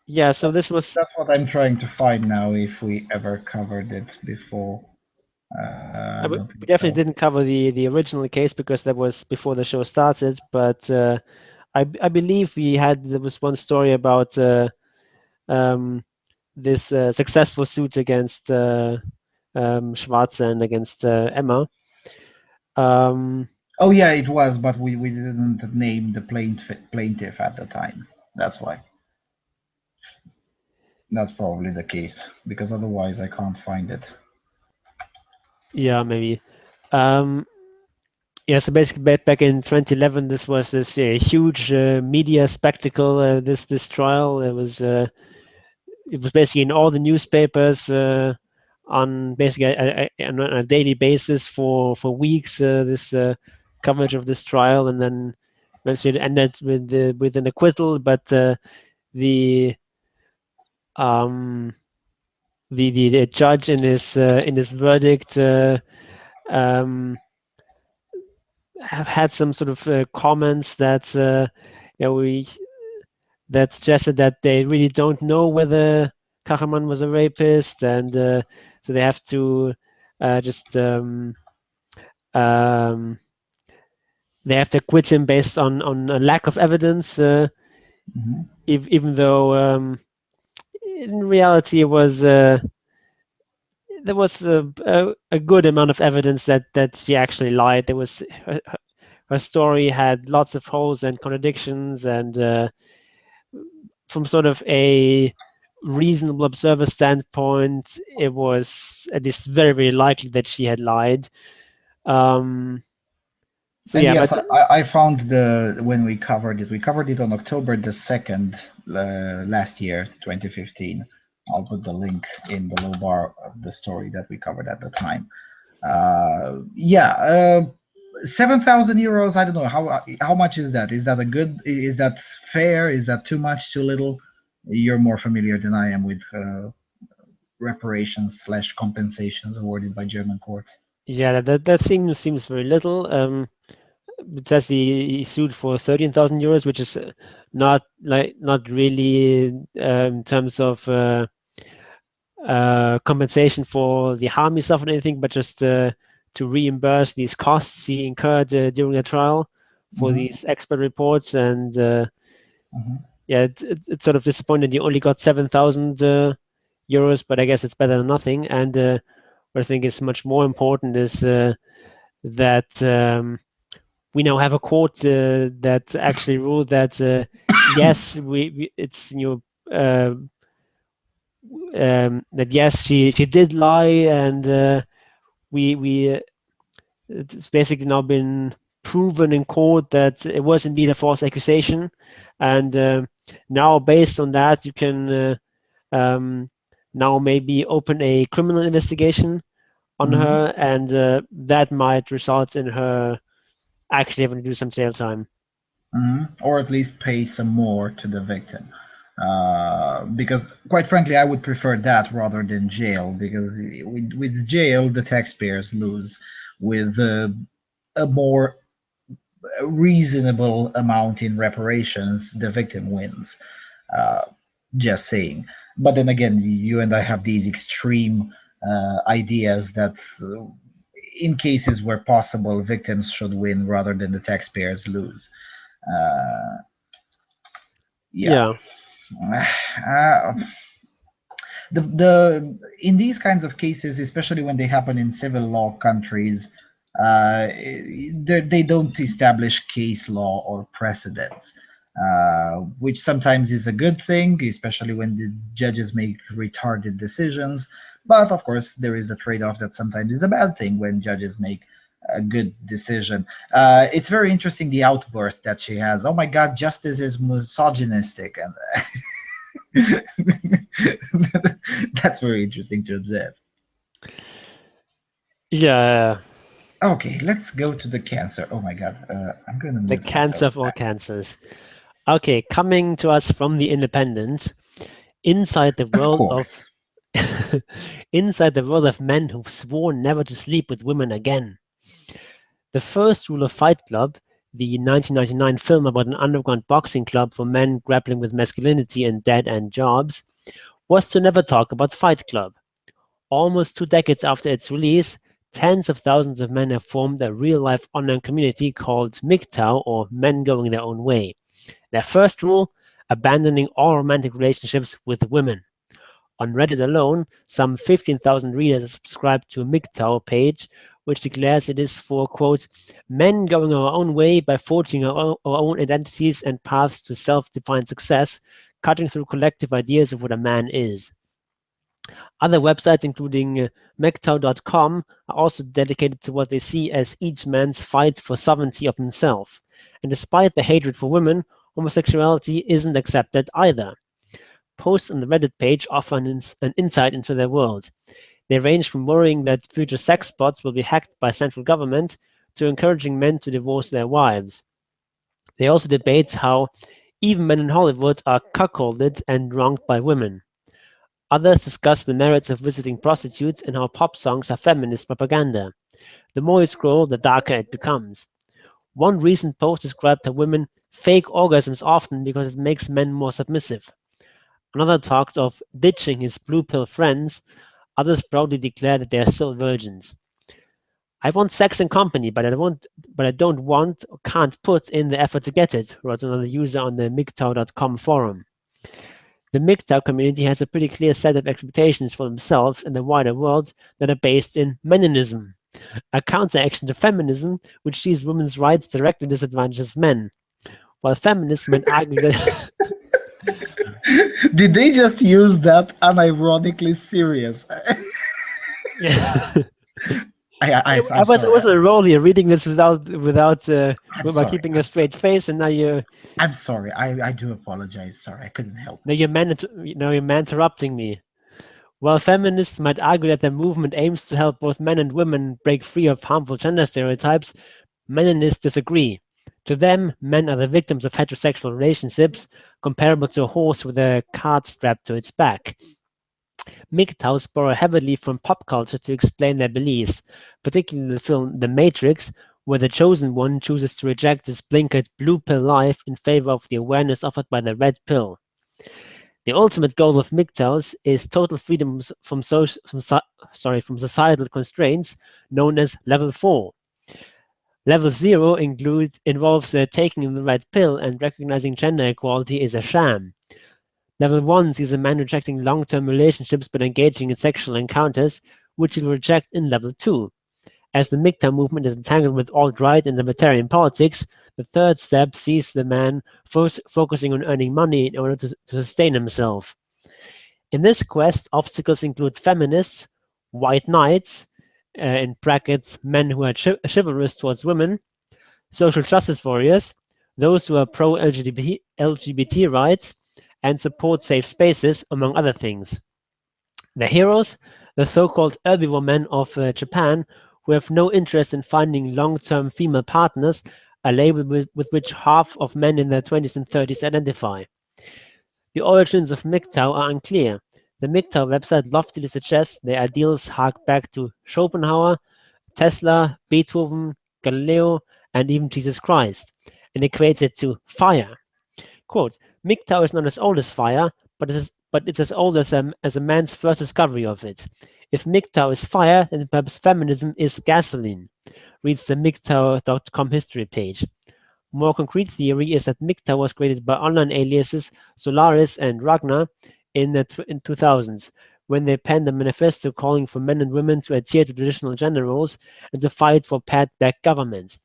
Yeah, so this was... That's what I'm trying to find now, if we ever covered it before. I we don't think definitely so. didn't cover the original case because that was before the show started, but I believe there was one story about this successful suit against Schwarze and against Emma. Oh yeah, it was, but we didn't name the plaintiff at the time. That's why. That's probably the case, because otherwise I can't find it. Yeah, maybe. Yeah, so basically back in 2011, this was this huge media spectacle. This trial, it was basically in all the newspapers on basically on a daily basis for weeks. This coverage of this trial, and then eventually it ended with an acquittal. But the judge in his verdict have had some sort of comments that that suggested that they really don't know whether Kachelmann was a rapist, and so they have to just they have to acquit him based on a lack of evidence, even though in reality it was there was a good amount of evidence that she actually lied. There was her story had lots of holes and contradictions, and from sort of a reasonable observer standpoint, it was at least very, very likely that she had lied. So and yeah, yes, but I found when we covered it on October the 2nd last year, 2015. I'll put the link in the low bar of the story that we covered at the time. 7,000 euros. I don't know how much is that. Is that is that fair? Is that too much, too little? You're more familiar than I am with reparations/compensations awarded by German courts. Yeah, that seems very little. It says he sued for 13,000 euros, which is not really in terms of compensation for the harm he suffered or anything, but just to reimburse these costs he incurred during the trial for these expert reports. And yeah, it's sort of disappointing you only got 7,000 euros, but I guess it's better than nothing. And what I think is much more important is that we now have a court that actually ruled that yes, it's that yes, she did lie, and it's basically now been proven in court that it was indeed a false accusation, and now based on that, you can now maybe open a criminal investigation on Mhm. her, and that might result in her actually having to do some jail time. Or at least pay some more to the victim. Because, quite frankly, I would prefer that rather than jail, because with jail, the taxpayers lose. With a more reasonable amount in reparations, the victim wins. Uh, just saying. But then again, you and I have these extreme ideas that, in cases where possible, victims should win rather than the taxpayers lose. Uh, yeah. Yeah, Uh, the in these kinds of cases, especially when they happen in civil law countries, they don't establish case law or precedents, which sometimes is a good thing, especially when the judges make retarded decisions. But of course, there is the trade-off that sometimes is a bad thing when judges make a good decision. It's very interesting, the outburst that she has. Oh my God, justice is misogynistic, and that's very interesting to observe. yeah. Okay, let's go to the cancer. Oh my God, I'm going to The mute cancer myself. of all cancers. Okay, coming to us from the Independent, inside the Of world of course. inside the world of men who've sworn never to sleep with women again. The first rule of Fight Club, the 1999 film about an underground boxing club for men grappling with masculinity and dead-end jobs, was to never talk about Fight Club. Almost 2 decades after its release, tens of thousands of men have formed a real-life online community called MGTOW, or Men Going Their Own Way. Their first rule: abandoning all romantic relationships with women. On Reddit alone, some 15,000 readers are subscribed to a MGTOW page, which declares it is for, quote, men going our own way by forging our own identities and paths to self-defined success, cutting through collective ideas of what a man is. Other websites, including MGTOW.com, are also dedicated to what they see as each man's fight for sovereignty of himself. And despite the hatred for women, homosexuality isn't accepted either. Posts on the Reddit page offer an insight into their world. They range from worrying that future sex bots will be hacked by central government to encouraging men to divorce their wives. They also debate how even men in Hollywood are cuckolded and wronged by women. Others discuss the merits of visiting prostitutes and how pop songs are feminist propaganda. The more you scroll, the darker it becomes. One recent post described how women fake orgasms often because it makes men more submissive. Another talked of ditching his blue pill friends. Others proudly declare that they are still virgins. I want sex and company, but I don't want or can't put in the effort to get it, wrote another user on the MGTOW.com forum. The MGTOW community has a pretty clear set of expectations for themselves and the wider world that are based in meninism, a counteraction to feminism which sees women's rights directly disadvantages men. While feminists might argue that Did they just use that unironically serious? yeah. I'm I sorry. was a role here reading this I'm without sorry. keeping a straight face, and I'm sorry. I do apologize. Sorry, I couldn't help now it. you're man interrupting me. While feminists might argue that the movement aims to help both men and women break free of harmful gender stereotypes, meninists disagree. To them, men are the victims of heterosexual relationships, comparable to a horse with a cart strapped to its back. MGTOWs borrow heavily from pop culture to explain their beliefs, particularly the film The Matrix, where the chosen one chooses to reject his blinkered blue pill life in favor of the awareness offered by the red pill. The ultimate goal of MGTOWs is total freedom from societal constraints, known as Level 4. Level 0 involves taking the red pill and recognizing gender equality is a sham. Level 1 sees a man rejecting long-term relationships but engaging in sexual encounters, which he will reject in Level 2. As the MGTOW movement is entangled with alt-right and libertarian politics, the third step sees the man focusing on earning money in order to sustain himself. In this quest, obstacles include feminists, white knights, in brackets, men who are chivalrous towards women, social justice warriors, those who are pro-LGBT rights, and support safe spaces, among other things. The heroes, the so-called herbivore men of Japan, who have no interest in finding long-term female partners, a label with which half of men in their 20s and 30s identify. The origins of MGTOW are unclear. The MGTOW website loftily suggests their ideals hark back to Schopenhauer, Tesla, Beethoven, Galileo, and even Jesus Christ, and equates it to fire. Quote, MGTOW is not as old as fire, but it's as old as a man's first discovery of it. If MGTOW is fire, then perhaps feminism is gasoline, reads the MGTOW.com history page. More concrete theory is that MGTOW was created by online aliases Solaris and Ragnar in 2000s, when they penned a manifesto calling for men and women to adhere to traditional gender roles and to fight for pared-back government.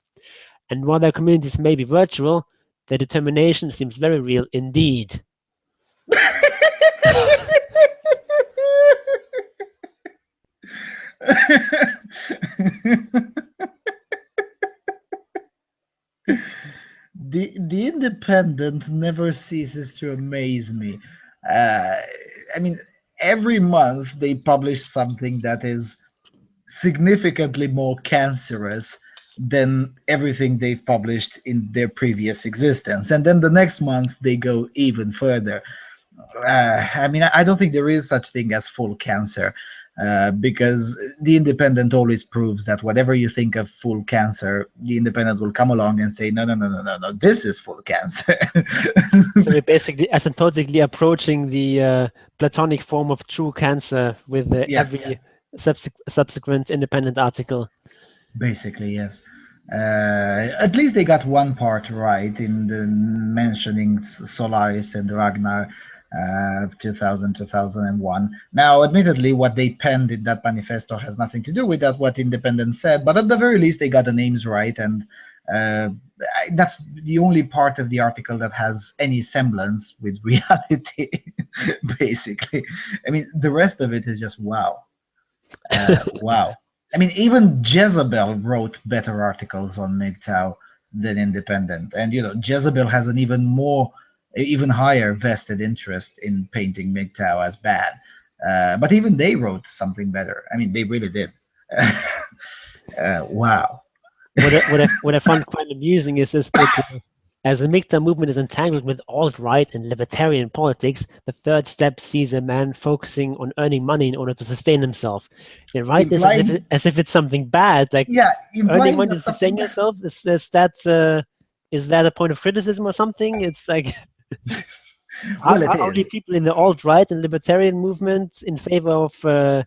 And while their communities may be virtual, their determination seems very real indeed. The Independent never ceases to amaze me. Uh, I mean, every month they publish something that is significantly more cancerous than everything they've published in their previous existence. And then the next month they go even further. I mean, I don't think there is such thing as full cancer, because the Independent always proves that whatever you think of full cancer, the Independent will come along and say, no, no, no, no, no, no, this is full cancer. So we're basically asymptotically approaching the platonic form of true cancer with Yes, every subsequent independent article. basically, yes. At least they got one part right in the mentioning Solaris and Ragnar of 2000, 2001. Now, admittedly, what they penned in that manifesto has nothing to do with that, what Independent said, but at the very least, they got the names right. And uh, that's the only part of the article that has any semblance with reality, basically. I mean, the rest of it is just wow. Wow. I mean, even Jezebel wrote better articles on MGTOW than Independent. And, Jezebel has an even higher vested interest in painting MGTOW as bad. But even they wrote something better. I mean, they really did. Wow. What I found quite amusing is this bit. As the MGTOW movement is entangled with alt-right and libertarian politics, the third step sees a man focusing on earning money in order to sustain himself. They write this Implying, as if it's something bad, like yeah, earning implying money that to sustain something. yourself. Is that a point of criticism or something? It's like Well, it are the is. people in the alt-right and libertarian movement in favor of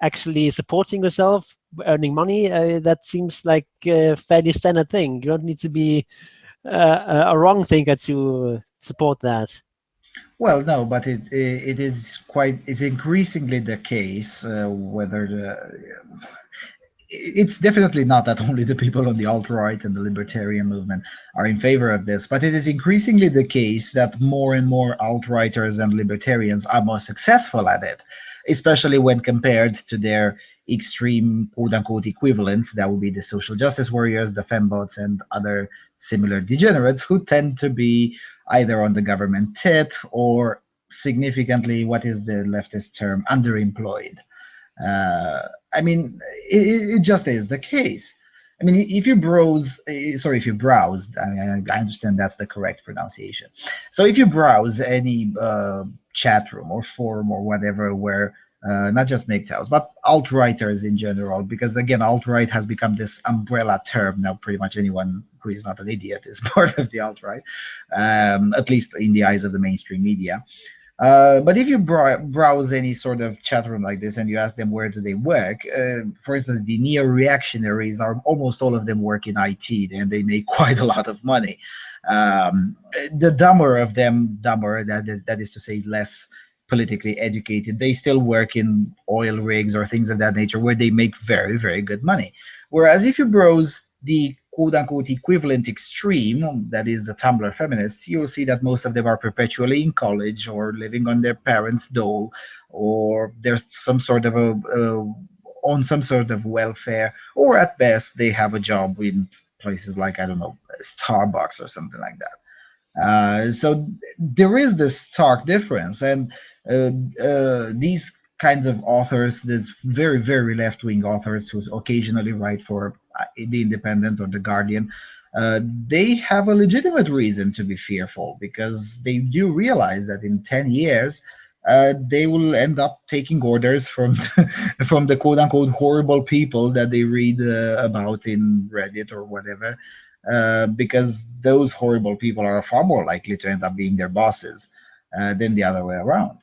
actually supporting yourself, earning money? That seems like a fairly standard thing. You don't need to be a wrong thinker to support that. Well, no, but it's increasingly the case, whether it's definitely not that only the people on the alt-right and the libertarian movement are in favor of this, but it is increasingly the case that more and more alt-righters and libertarians are more successful at it, especially when compared to their extreme quote-unquote equivalents. That would be the social justice warriors, the fembots, and other similar degenerates who tend to be either on the government tit or significantly, what is the leftist term, underemployed. I mean, it just is the case. I mean, if you browse, sorry, if you browse, I understand that's the correct pronunciation. So if you browse any chat room or forum or whatever, where not just MGTOWs, but alt-righters in general, because again, alt-right has become this umbrella term now. Pretty much anyone who is not an idiot is part of the alt-right, at least in the eyes of the mainstream media. But if you browse any sort of chat room like this and you ask them where do they work, for instance, the neo-reactionaries are almost all of them work in IT, and they make quite a lot of money. The dumber of them, dumber, that is to say, less politically educated, they still work in oil rigs or things of that nature where they make very, very good money. Whereas if you browse the quote-unquote equivalent extreme, that is the Tumblr feminists, you'll see that most of them are perpetually in college or living on their parents' dole, or there's some sort of on some sort of welfare, or at best they have a job in places like, I don't know, Starbucks or something like that. So there is this stark difference, and these kinds of authors, there's very, very left-wing authors who occasionally write for The Independent or The Guardian. They have a legitimate reason to be fearful because they do realize that in 10 years, they will end up taking orders from from the quote-unquote horrible people that they read about in Reddit or whatever, because those horrible people are far more likely to end up being their bosses than the other way around.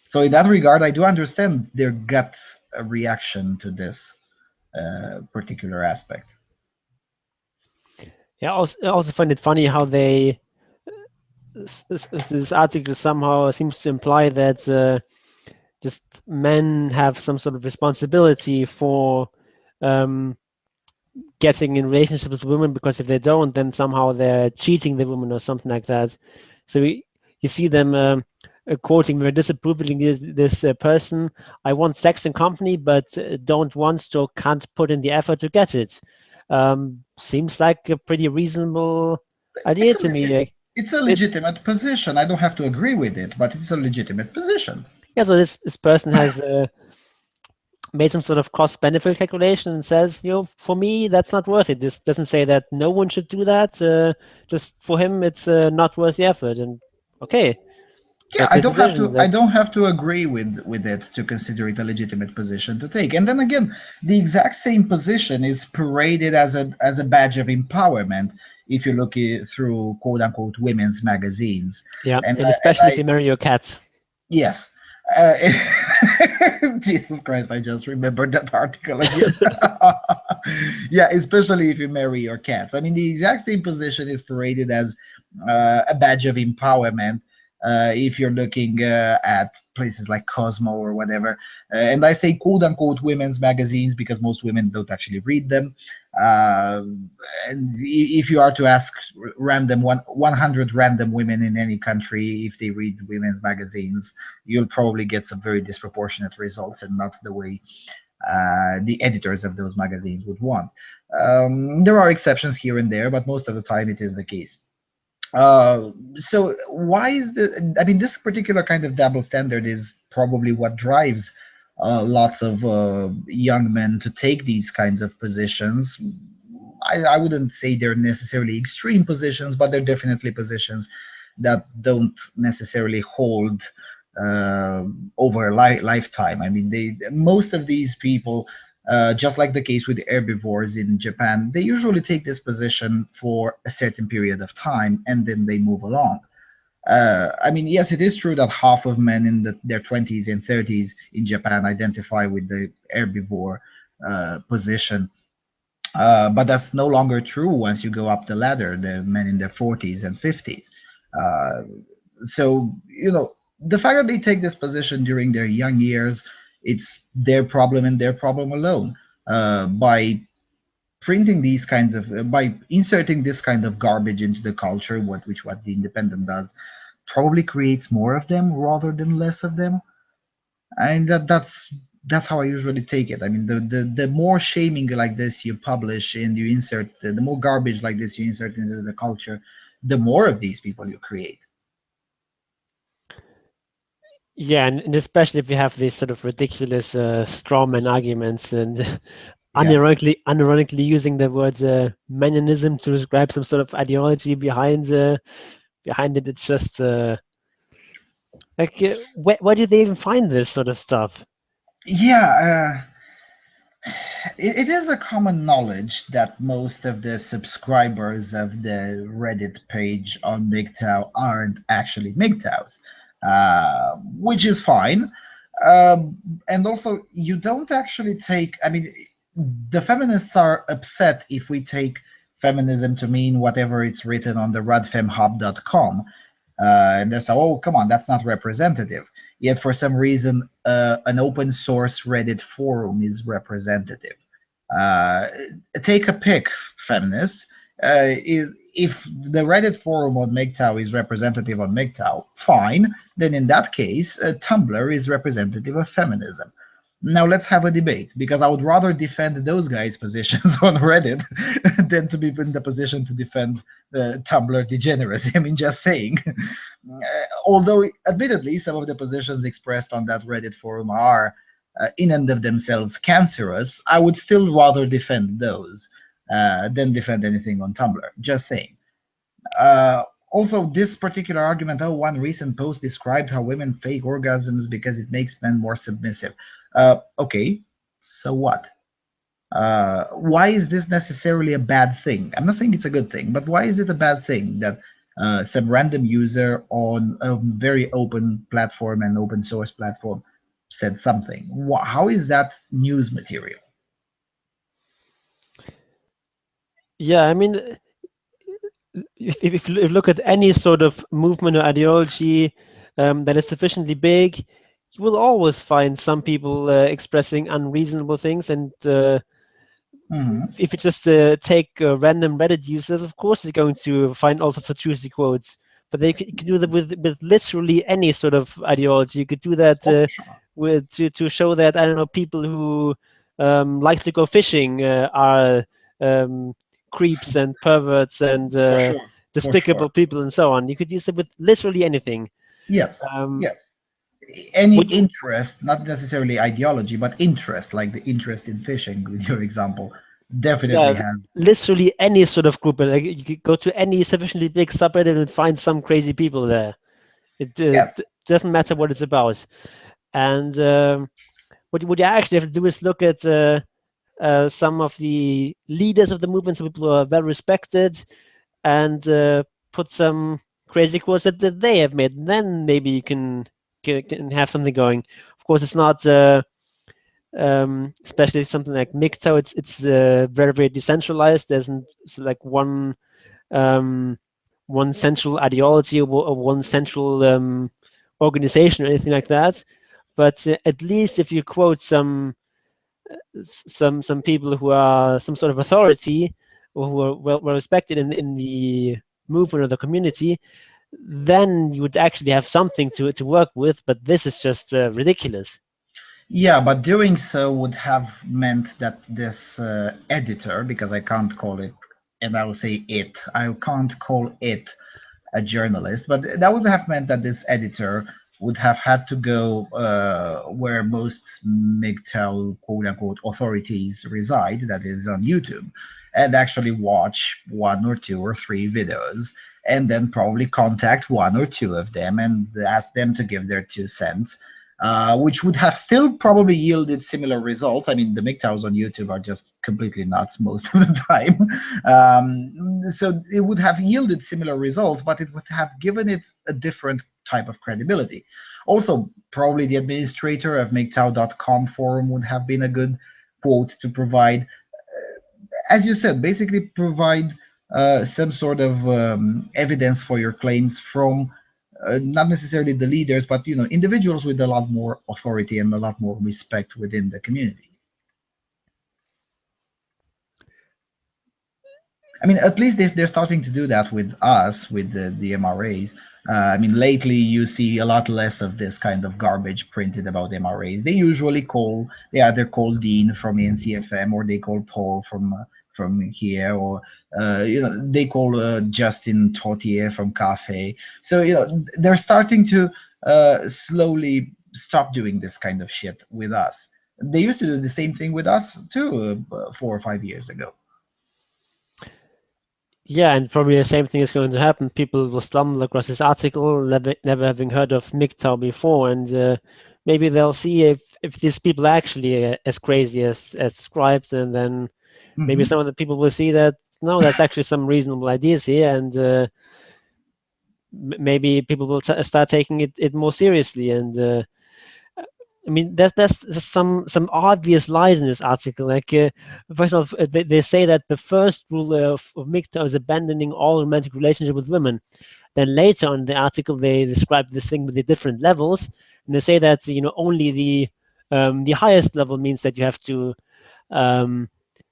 So in that regard, I do understand their gut reaction to this particular aspect. Yeah, I also find it funny how they this article somehow seems to imply that just men have some sort of responsibility for getting in relationships with women, because if they don't, then somehow they're cheating the woman or something like that. So you see them quoting very disapprovingly this person: "I want sex and company, but don't want or can't put in the effort to get it." Seems like a pretty reasonable idea It's to me. it's a legitimate position. I don't have to agree with it, but it's a legitimate position. Yeah, so this person has made some sort of cost-benefit calculation and says, for me, that's not worth it. This doesn't say that no one should do that. Just for him, it's not worth the effort. And okay, Yeah, that's his decision. I don't have to agree with it to consider it a legitimate position to take. And then again, the exact same position is paraded as a badge of empowerment if you look through quote unquote women's magazines. Yeah, And and especially if you marry your cats. yes. Jesus Christ, I just remembered that article again. Yeah, especially if you marry your cats. I mean, the exact same position is paraded as a badge of empowerment if you're looking at places like Cosmo or whatever. And I say quote unquote women's magazines because most women don't actually read them. And if you are to ask 100 random women in any country if they read women's magazines, you'll probably get some very disproportionate results and not the way the editors of those magazines would want. There are exceptions here and there, but most of the time it is the case. So why is I mean, this particular kind of double standard is probably what drives lots of young men to take these kinds of positions. I wouldn't say they're necessarily extreme positions, but they're definitely positions that don't necessarily hold over a lifetime. I mean, most of these people, just like the case with the herbivores in Japan, they usually take this position for a certain period of time and then they move along. I mean, yes, it is true that half of men in their 20s and 30s in Japan identify with the herbivore position. But that's no longer true once you go up the ladder, the men in their 40s and 50s. So, the fact that they take this position during their young years, it's their problem and their problem alone. By printing these kinds of, by inserting this kind of garbage into the culture, what the Independent does, probably creates more of them rather than less of them. And that's how I usually take it. I mean, the more shaming like this you publish and you insert, the more garbage like this you insert into the culture, the more of these people you create. Yeah, and especially if you have these sort of ridiculous strawman arguments and Yeah. unironically using the words meninism to describe some sort of ideology behind it. It's just like where do they even find this sort of stuff? Yeah, it is a common knowledge that most of the subscribers of the Reddit page on MGTOW aren't actually MGTOWs, which is fine. And also, you don't actually take, I mean, the feminists are upset if we take feminism to mean whatever it's written on the radfemhub.com. And they say, oh, come on, that's not representative. Yet for some reason, an open source Reddit forum is representative. Take a pick, feminists. If the Reddit forum on MGTOW is representative on MGTOW, fine. Then in that case, Tumblr is representative of feminism. Now let's have a debate, because I would rather defend those guys' positions on Reddit than to be in the position to defend Tumblr degeneracy. I mean, just saying. Although, admittedly, some of the positions expressed on that Reddit forum are, in and of themselves, cancerous, I would still rather defend those than defend anything on Tumblr. Just saying. Also, this particular argument, oh, one recent post described how women fake orgasms because it makes men more submissive. Okay, so what? Why is this necessarily a bad thing? I'm not saying it's a good thing, but why is it a bad thing that some random user on a very open platform and open source platform said something? How is that news material? Yeah, I mean, if you look at any sort of movement or ideology that is sufficiently big, you will always find some people expressing unreasonable things. And if you just take random Reddit users, of course, you're going to find all sorts of juicy quotes. But you can do that with literally any sort of ideology. You could do that to show that, I don't know, people who like to go fishing are creeps and perverts and despicable people and so on. You could use it with literally anything. Yes, yes. Any interest, not necessarily ideology, but interest, like the interest in fishing, with your example, definitely has. Literally any sort of group. Like, you could go to any sufficiently big subreddit and find some crazy people there. It doesn't matter what it's about. And what you actually have to do is look at some of the leaders of the movement, some people who are well respected, and put some crazy quotes that they have made. And then maybe you can have something going. Of course, it's not, especially something like MGTOW. It's very, very decentralized. There's like one central ideology or one central organization or anything like that. But at least if you quote some people who are some sort of authority or who are well respected in the movement or the community, then you would actually have something to work with. But this is just ridiculous. Yeah, but doing so would have meant that this editor, because I can't call it, and I will say it, I can't call it a journalist, but that would have meant that this editor would have had to go where most MGTOW quote-unquote authorities reside, that is on YouTube, and actually watch 1 or 2 or 3 videos, and then probably contact 1 or 2 of them and ask them to give their 2 cents, which would have still probably yielded similar results. I mean, the MGTOWs on YouTube are just completely nuts most of the time. So it would have yielded similar results, but it would have given it a different type of credibility. Also, probably the administrator of MGTOW.com forum would have been a good quote to provide. As you said, basically provide some sort of evidence for your claims from not necessarily the leaders, but individuals with a lot more authority and a lot more respect within the community. I mean, at least they're starting to do that with us, with the MRAs. I mean, lately you see a lot less of this kind of garbage printed about MRAs. They usually they either call Dean from NCFM or they call Paul from here, or they call Justin Trottier from Cafe. So they're starting to slowly stop doing this kind of shit with us. They used to do the same thing with us too 4 or 5 years ago. Yeah, and probably the same thing is going to happen. People will stumble across this article, never having heard of MGTOW before, and maybe they'll see if these people are actually as crazy as described, and then maybe some of the people will see that no, there's actually some reasonable ideas here, and maybe people will start taking it more seriously. And I mean, there's just some obvious lies in this article. Like, first of all, they say that the first rule of MGTOW is abandoning all romantic relationship with women. Then later on in the article, they describe this thing with the different levels, and they say that only the highest level means that you have to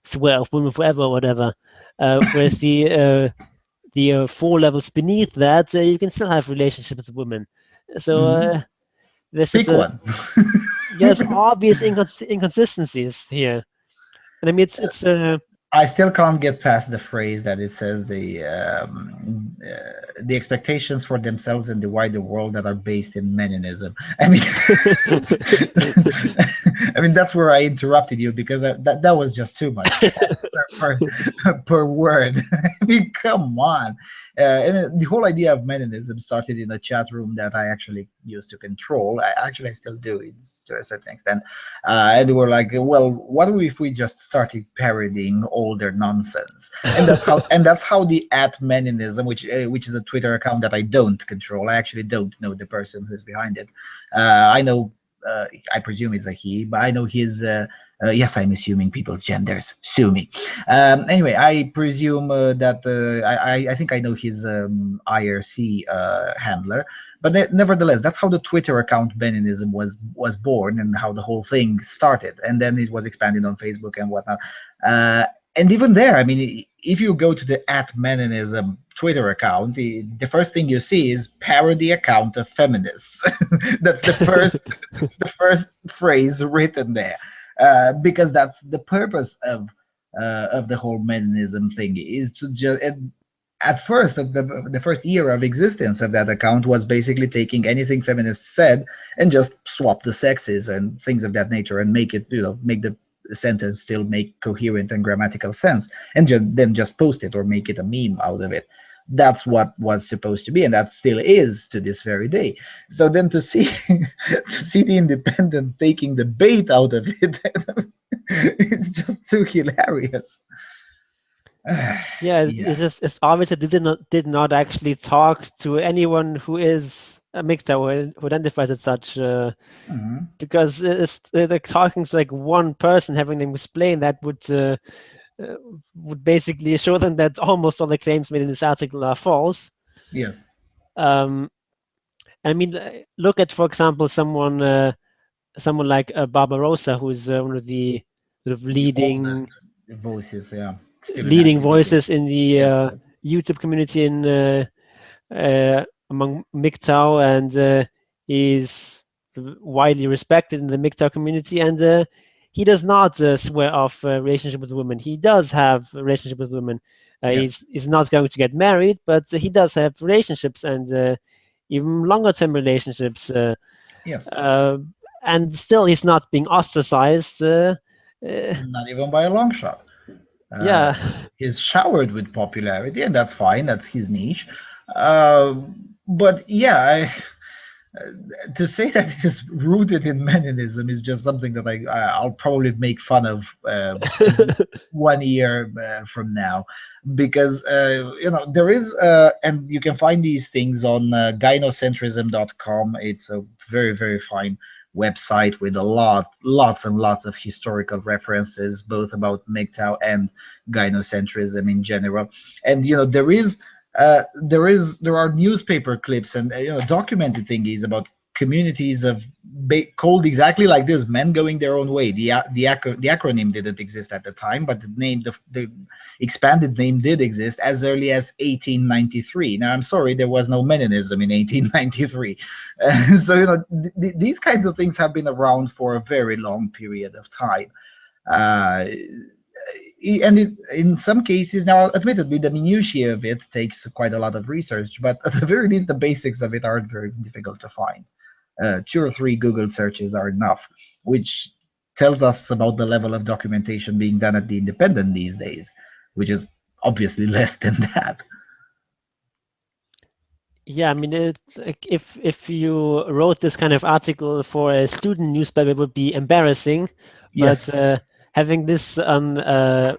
swear off women forever or whatever, whereas the 4 levels beneath that you can still have relationships with women. So. This is Pick a one. there's obvious inconsistencies here, and I mean it's I still can't get past the phrase that it says the expectations for themselves and the wider world that are based in meninism. I mean, I mean that's where I interrupted you because that was just too much per word. I mean, come on. And the whole idea of meninism started in a chat room that I actually used to control. I still do it to a certain extent. And they were like, well, what if we just started parodying older nonsense? And that's how the @meninism, which is a Twitter account that I don't control. I actually don't know the person who's behind it. I know, I presume it's a he, but I know his. Yes, I'm assuming people's genders. Sue me. Anyway, I presume that I think I know his IRC handler. But nevertheless, that's how the Twitter account Beninism was born and how the whole thing started. And then it was expanded on Facebook and whatnot. And even there, I mean, if you go to the @Meninism Twitter account, the first thing you see is parody account of feminists. That's the first phrase written there, because that's the purpose of the whole Meninism thing, is to just. At first, the first year of existence of that account was basically taking anything feminists said and just swap the sexes and things of that nature and make it, make the sentence still make coherent and grammatical sense, and then just post it or make it a meme out of it. That's what was supposed to be, and that still is to this very day. So then to see the Independent taking the bait out of it, it's just too hilarious. yeah, it's obvious that they did not actually talk to anyone who is a MGTOW who identifies as such, because they're talking to like one person, having them explain that would basically show them that almost all the claims made in this article are false. Yes. I mean, look at, for example, someone like Barbarossa, who's one of the sort of leading voices, yeah, voices in the Yes. YouTube community in among MGTOW, and is widely respected in the MGTOW community. And he does not swear off a relationship with women. He does have a relationship with women. Yes. He's not going to get married, but he does have relationships, and even longer-term relationships. Yes. And still, he's not being ostracized. Not even by a long shot. Yeah. He's showered with popularity, and that's fine. That's his niche. But yeah, to say that it is rooted in Meninism is just something that I'll probably make fun of 1 year from now, because there is and you can find these things on gynocentrism.com. It's a very, very fine website with lots and lots of historical references, both about MGTOW and gynocentrism in general. And there are newspaper clips and documented thingies about communities of called exactly like this, men going their own way. The acronym didn't exist at the time, but the expanded name did exist as early as 1893. Now, I'm sorry, there was no Meninism in 1893. So these kinds of things have been around for a very long period of time. And in some cases, now admittedly, the minutiae of it takes quite a lot of research, but at the very least, the basics of it aren't very difficult to find. 2 or 3 Google searches are enough, which tells us about the level of documentation being done at the Independent these days, which is obviously less than that. Yeah, I mean, if you wrote this kind of article for a student newspaper, it would be embarrassing. Yes. But having this on the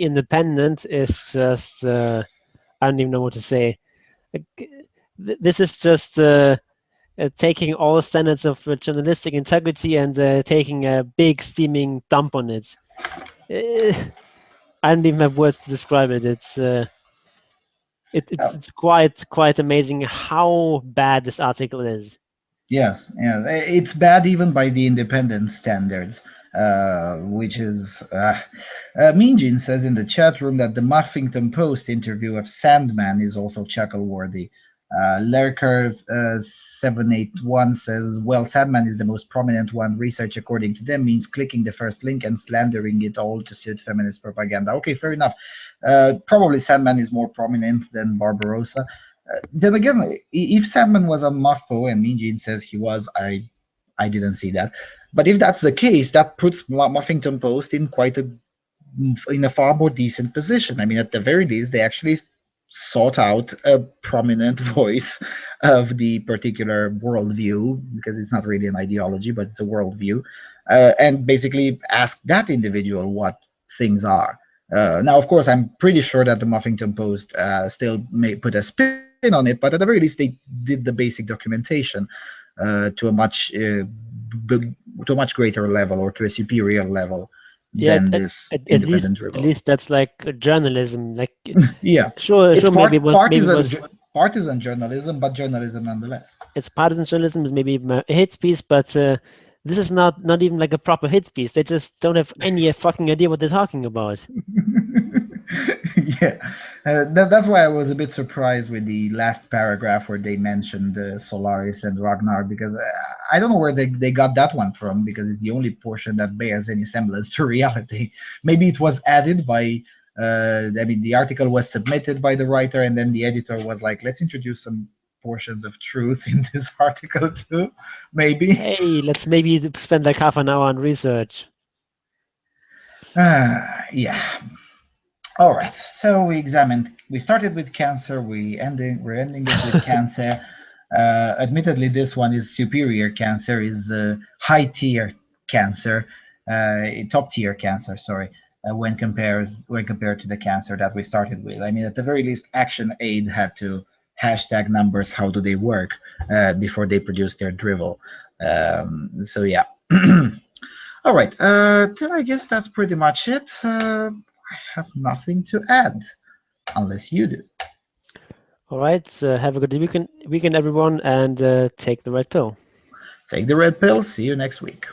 Independent is just I don't even know what to say. This is just taking all standards of journalistic integrity and taking a big steaming dump on it. I don't even have words to describe it. It's quite amazing how bad this article is. Yes, yeah, it's bad even by the Independent standards, which is. Minjin says in the chat room that the Muffington Post interview of Sandman is also chuckle-worthy. Lurker 781 says, well, Sandman is the most prominent one. Research, according to them, means clicking the first link and slandering it all to suit feminist propaganda. Okay, fair enough. Probably Sandman is more prominent than Barbarossa. Then again, if Sandman was on Muffo and Mean Gene says he was, I didn't see that. But if that's the case, that puts Muffington Post in a far more decent position. I mean, at the very least, they actually sought out a prominent voice of the particular worldview, because it's not really an ideology, but it's a worldview, and basically ask that individual what things are. Now, of course, I'm pretty sure that the Muffington Post still may put a spin on it, but at the very least, they did the basic documentation to a much greater level, or to a superior level Yeah, than this at independent dribble. least that's like journalism. Like, Yeah, sure, it's maybe it was partisan journalism, but journalism nonetheless. it's partisan journalism is maybe a hits piece, but this is not even like a proper hits piece. They just don't have any fucking idea what they're talking about. Yeah, that's why I was a bit surprised with the last paragraph where they mentioned Solaris and Ragnar, because I don't know where they got that one from, because it's the only portion that bears any semblance to reality. Maybe it was added by I mean, the article was submitted by the writer, and then the editor was like, let's introduce some portions of truth in this article too, maybe. Hey, let's maybe spend like half an hour on research. Yeah. All right. So we started with cancer. We're ending it with cancer. Admittedly, this one is superior cancer, is high tier cancer, top tier cancer. Sorry, when compared to the cancer that we started with. I mean, at the very least, Action Aid had to hashtag numbers. How do they work before they produce their drivel? So yeah. All right. Then I guess that's pretty much it. I have nothing to add, unless you do. All right. Have a good weekend, everyone, and take the red pill. Take the red pill. See you next week.